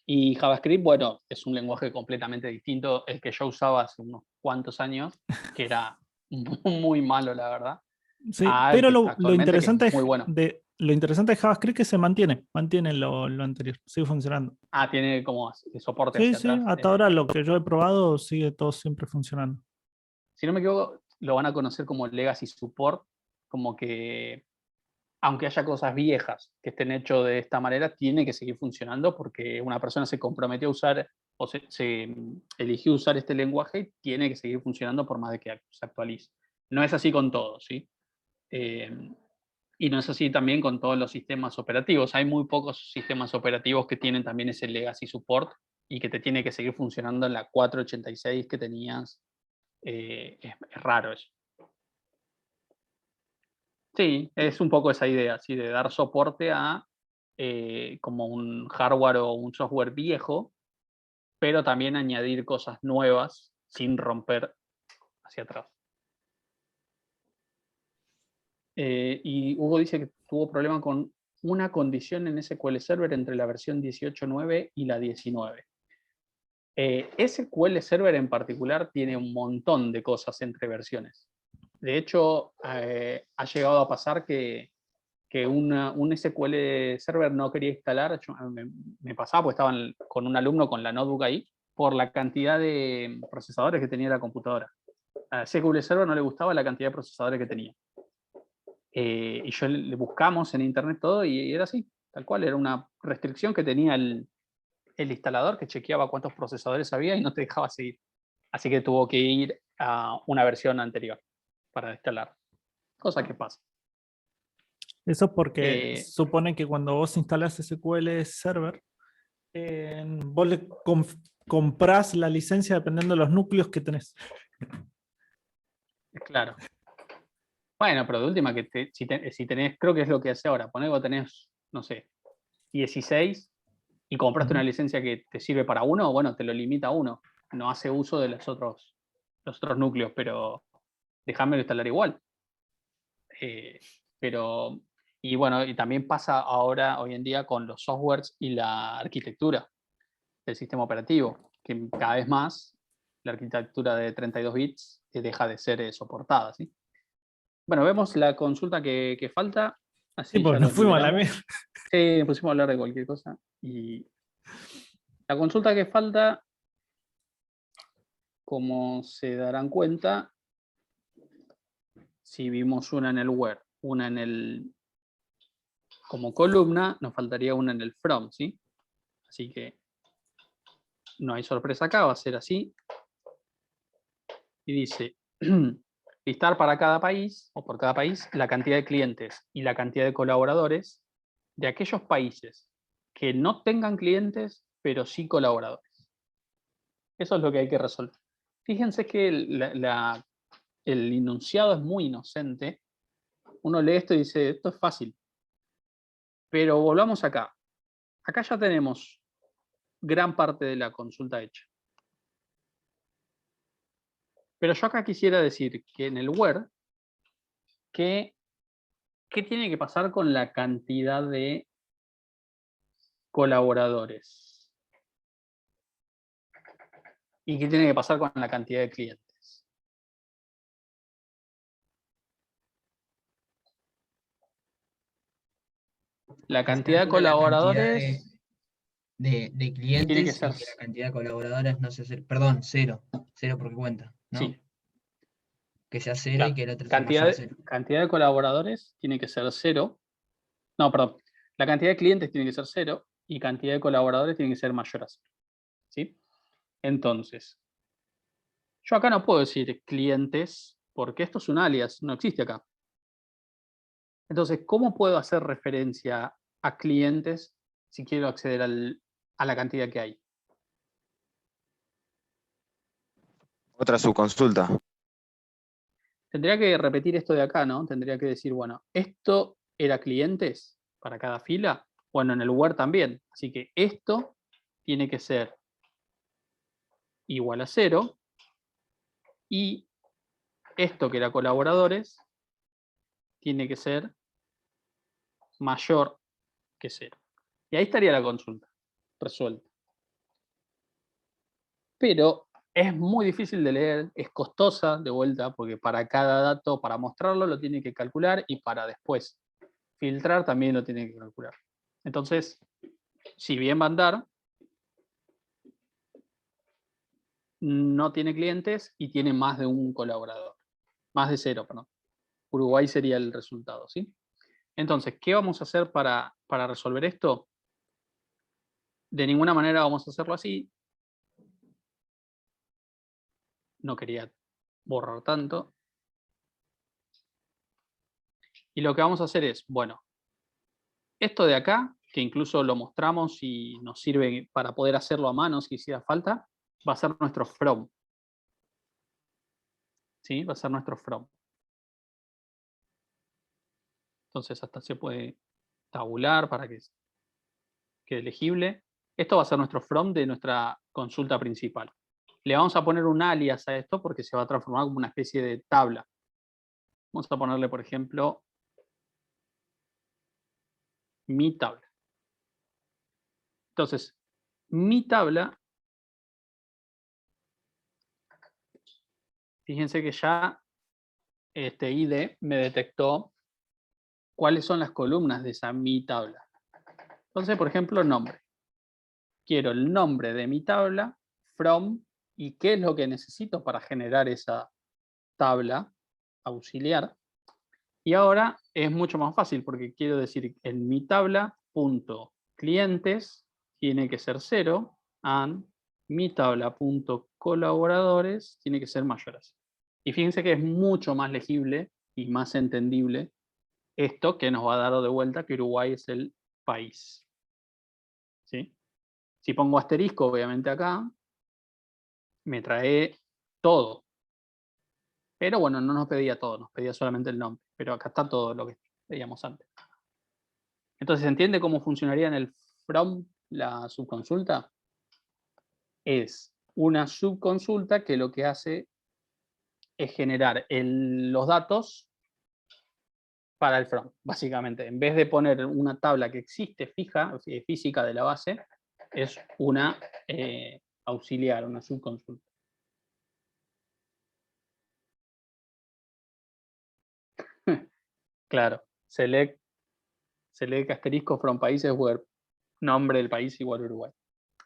Y JavaScript, bueno, es un lenguaje completamente distinto, el que yo usaba hace unos cuantos años, que era muy malo, la verdad. Sí, pero lo actualmente, que interesante es muy bueno. lo interesante de JavaScript es que se mantiene lo anterior, sigue funcionando. Tiene como soporte Sí, hacia sí, atrás. hasta ahora lo que yo he probado sigue todo siempre funcionando. Si no me equivoco, lo van a conocer como Legacy Support, como que aunque haya cosas viejas que estén hechas de esta manera, tiene que seguir funcionando porque una persona se comprometió a usar o se eligió usar este lenguaje y tiene que seguir funcionando por más de que se actualice. No es así con todo, ¿sí? Y no es así también con todos los sistemas operativos. Hay muy pocos sistemas operativos que tienen también ese legacy support y que te tiene que seguir funcionando en la 486 que tenías. Es raro eso. Sí, es un poco esa idea, ¿sí? De dar soporte a como un hardware o un software viejo, pero también añadir cosas nuevas sin romper hacia atrás. Y Hugo dice que tuvo problema con una condición en SQL Server entre la versión 18.9 y la 19. SQL Server en particular tiene un montón de cosas entre versiones. De hecho, ha llegado a pasar que un SQL Server no quería instalar. Me pasaba porque estaba con un alumno con la notebook ahí, por la cantidad de procesadores que tenía la computadora. A SQL Server no le gustaba la cantidad de procesadores que tenía. Y yo le buscamos en internet todo y era así, tal cual, era una restricción que tenía el instalador, que chequeaba cuántos procesadores había y no te dejaba seguir. Así que tuvo que ir a una versión anterior para instalar. Cosa que pasa. Eso es porque supone que cuando vos instalás SQL Server, vos le comprás la licencia dependiendo de los núcleos que tenés. Claro. Bueno, pero de última, que si tenés, creo que es lo que hace ahora, poné vos tenés, no sé, 16 y compraste una licencia que te sirve para uno, bueno, te lo limita a uno. No hace uso de los otros núcleos, pero déjamelo instalar igual. Y bueno, y también pasa ahora, hoy en día, con los softwares y la arquitectura del sistema operativo, que cada vez más la arquitectura de 32 bits deja de ser soportada, ¿sí? Bueno, vemos la consulta que falta. Así sí, pues ya nos fuimos a la liberamos. mierda. Sí, pusimos a hablar de cualquier cosa. Y la consulta que falta como se darán cuenta, si vimos una en el where, una en el como columna, nos faltaría una en el from, ¿sí? Así que no hay sorpresa acá, va a ser así. Y dice, listar para cada país, o por cada país, la cantidad de clientes y la cantidad de colaboradores de aquellos países que no tengan clientes, pero sí colaboradores. Eso es lo que hay que resolver. Fíjense que el enunciado es muy inocente. Uno lee esto y dice, esto es fácil. Pero volvamos acá. Acá ya tenemos gran parte de la consulta hecha. Pero yo acá quisiera decir que en el where, ¿qué tiene que pasar con la cantidad de colaboradores? ¿Y qué tiene que pasar con la cantidad de clientes? La cantidad de colaboradores de clientes tiene que y ser... que la cantidad de colaboradores no se hace, perdón, cero porque cuenta, ¿no? Sí, Que sea cero claro. y que el otro sea mayor a cero. Cantidad de colaboradores tiene que ser 0. No, perdón. La cantidad de clientes tiene que ser 0 y cantidad de colaboradores tiene que ser mayor a 0. ¿Sí? Entonces, yo acá no puedo decir clientes porque esto es un alias, no existe acá. Entonces, ¿cómo puedo hacer referencia a clientes si quiero acceder a la cantidad que hay? Otra subconsulta. Tendría que repetir esto de acá, ¿no? Tendría que decir, bueno, esto era clientes para cada fila. Bueno, en el where también. Así que esto tiene que ser igual a 0. Y esto que era colaboradores tiene que ser mayor que 0. Y ahí estaría la consulta resuelta. Pero es muy difícil de leer, es costosa de vuelta, porque para cada dato, para mostrarlo, lo tiene que calcular y para después filtrar también lo tiene que calcular. Entonces, si bien va a andar, no tiene clientes y tiene más de un colaborador. Más de 0, perdón. Uruguay sería el resultado, ¿sí? Entonces, ¿qué vamos a hacer para resolver esto? De ninguna manera vamos a hacerlo así. No quería borrar tanto. Y lo que vamos a hacer es, bueno, esto de acá, que incluso lo mostramos y nos sirve para poder hacerlo a mano si hiciera falta, va a ser nuestro from. ¿Sí? Va a ser nuestro from. Entonces hasta se puede tabular para que quede legible. Esto va a ser nuestro from de nuestra consulta principal. Le vamos a poner un alias a esto porque se va a transformar como una especie de tabla. Vamos a ponerle, por ejemplo, mi tabla. Entonces, mi tabla, fíjense que ya este ID me detectó cuáles son las columnas de esa mi tabla. Entonces, por ejemplo, nombre. Quiero el nombre de mi tabla, from, y qué es lo que necesito para generar esa tabla auxiliar. Y ahora es mucho más fácil porque quiero decir en mi tabla punto clientes tiene que ser 0 and mi tabla punto colaboradores tiene que ser mayor a 0. Y fíjense que es mucho más legible y más entendible esto que nos va a dar de vuelta que Uruguay es el país. ¿Sí? Si pongo asterisco, obviamente acá, me trae todo. Pero bueno, no nos pedía todo, nos pedía solamente el nombre. Pero acá está todo lo que veíamos antes. Entonces, ¿se entiende cómo funcionaría en el from la subconsulta? Es una subconsulta que lo que hace es generar los datos para el from, básicamente. En vez de poner una tabla que existe física de la base, es una auxiliar, una subconsulta. Claro, select asterisco from países where nombre del país igual Uruguay.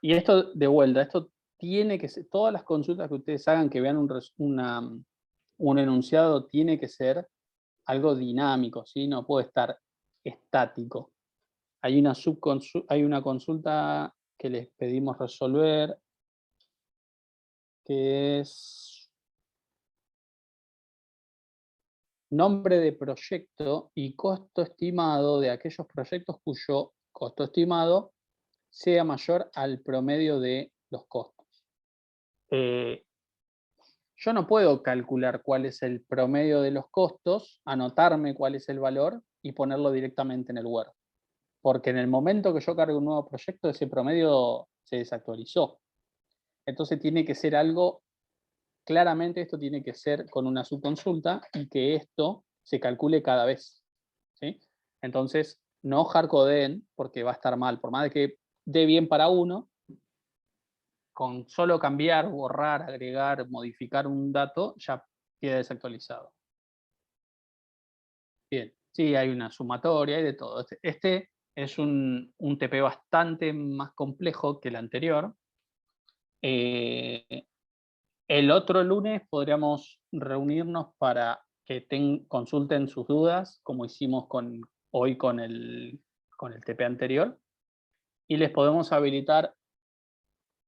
Y esto de vuelta, esto tiene que ser, todas las consultas que ustedes hagan que vean un enunciado tiene que ser algo dinámico, ¿sí? No puede estar estático. Hay una consulta que les pedimos resolver, que es nombre de proyecto y costo estimado de aquellos proyectos cuyo costo estimado sea mayor al promedio de los costos. Yo no puedo calcular cuál es el promedio de los costos, anotarme cuál es el valor y ponerlo directamente en el Word. Porque en el momento que yo cargue un nuevo proyecto, ese promedio se desactualizó. Entonces tiene que ser algo, claramente esto tiene que ser con una subconsulta y que esto se calcule cada vez, ¿sí? Entonces, no hardcodeen porque va a estar mal. Por más de que dé bien para uno, con solo cambiar, borrar, agregar, modificar un dato, ya queda desactualizado. Bien, sí, hay una sumatoria, hay de todo. Este es un TP bastante más complejo que el anterior. El otro lunes podríamos reunirnos para que consulten sus dudas, como hicimos hoy con el TP anterior, y les podemos habilitar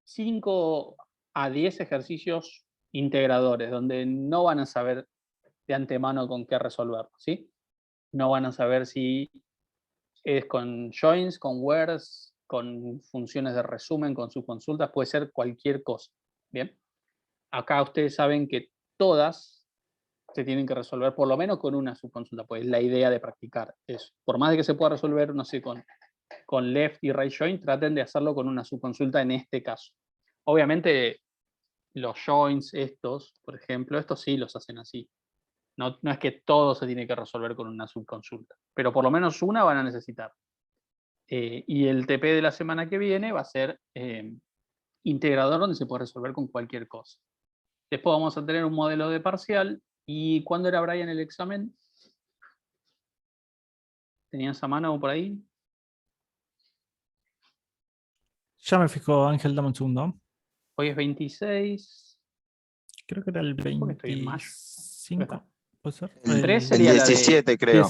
5 a 10 ejercicios integradores, donde no van a saber de antemano con qué resolverlo, ¿sí? No van a saber si es con joins, con wheres, con funciones de resumen, con subconsultas, puede ser cualquier cosa, ¿bien? Acá ustedes saben que todas se tienen que resolver por lo menos con una subconsulta, pues la idea de practicar es, por más de que se pueda resolver, no sé, con left y right join, traten de hacerlo con una subconsulta en este caso. Obviamente los joins estos, por ejemplo, estos sí los hacen así. No es que todo se tiene que resolver con una subconsulta, pero por lo menos una van a necesitar. Y el TP de la semana que viene va a ser integrador, donde se puede resolver con cualquier cosa. Después vamos a tener un modelo de parcial. ¿Y cuándo era, Brian, el examen? ¿Tenías a mano por ahí? Ya me fijo, Ángel, dame un segundo. Hoy es 26. Creo que era el ¿Por qué estoy en mayo? 25. ¿Puede ser? El 3 El sería la de 17, creo.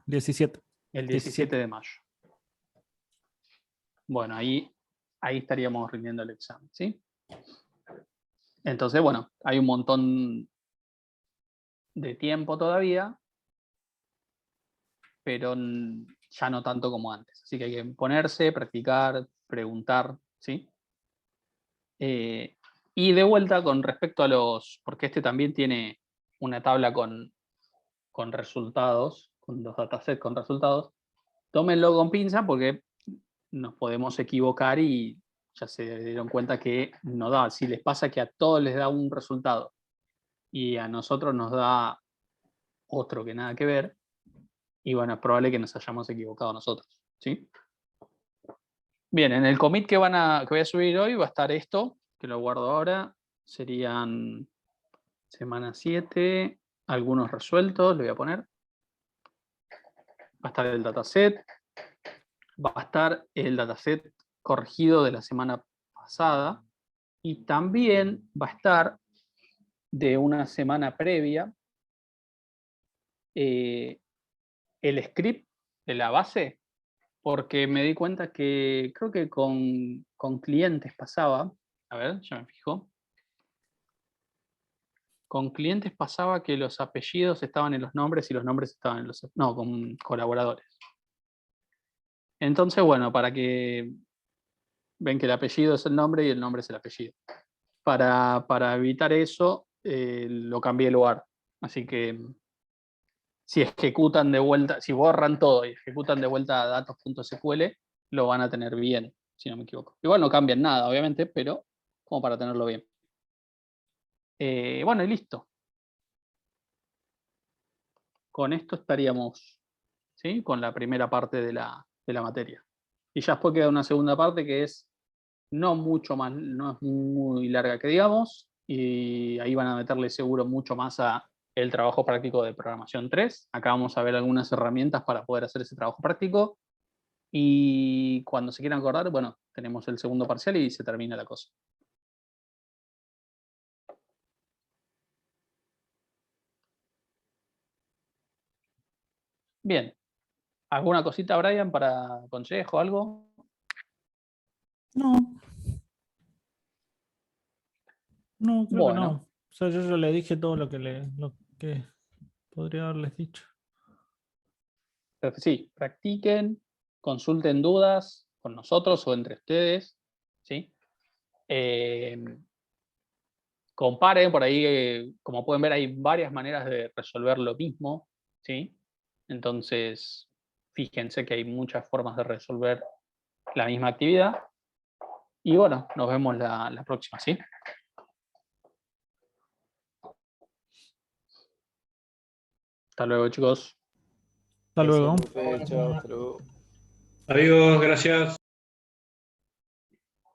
17. el 17 de mayo. Bueno, ahí estaríamos rindiendo el examen, ¿sí? Entonces, bueno, hay un montón de tiempo todavía, pero ya no tanto como antes. Así que hay que ponerse, practicar, preguntar, ¿sí? Y de vuelta con respecto a porque este también tiene una tabla con resultados, con los datasets con resultados, tómenlo con pinza porque nos podemos equivocar y ya se dieron cuenta que no da. Si les pasa que a todos les da un resultado y a nosotros nos da otro que nada que ver, y bueno, es probable que nos hayamos equivocado nosotros, ¿sí? Bien, en el commit que voy a subir hoy va a estar esto, que lo guardo ahora, serían semana 7, algunos resueltos, le voy a poner. Va a estar el dataset, va a estar el dataset corregido de la semana pasada, y también va a estar de una semana previa el script de la base, porque me di cuenta que creo que con clientes pasaba, a ver, ya me fijo, con clientes pasaba que los apellidos estaban en los nombres y los nombres estaban en los... No, con colaboradores. Entonces, bueno, para que ven que el apellido es el nombre y el nombre es el apellido. Para evitar eso, lo cambié de lugar. Así que si ejecutan de vuelta, si borran todo y ejecutan de vuelta datos.sql, lo van a tener bien, si no me equivoco. Igual no cambian nada, obviamente, pero como para tenerlo bien. Bueno, y listo. Con esto estaríamos, ¿sí?, con la primera parte de la materia. Y ya después queda una segunda parte que es no mucho más, no es muy larga que digamos, y ahí van a meterle seguro mucho más a el trabajo práctico de programación 3. Acá vamos a ver algunas herramientas para poder hacer ese trabajo práctico, y cuando se quieran acordar, bueno, tenemos el segundo parcial y se termina la cosa. Bien. ¿Alguna cosita, Brian, para consejo, algo? No. No, creo que Bueno. no. O sea, yo ya le dije todo lo que podría haberles dicho. Pero sí, practiquen, consulten dudas con nosotros o entre ustedes, ¿sí? Comparen, por ahí, como pueden ver, hay varias maneras de resolver lo mismo, ¿sí? Entonces, fíjense que hay muchas formas de resolver la misma actividad. Y bueno, nos vemos la próxima, ¿sí? Hasta luego, chicos. Hasta luego. Gracias, profe. Chao, hasta luego. Adiós, gracias.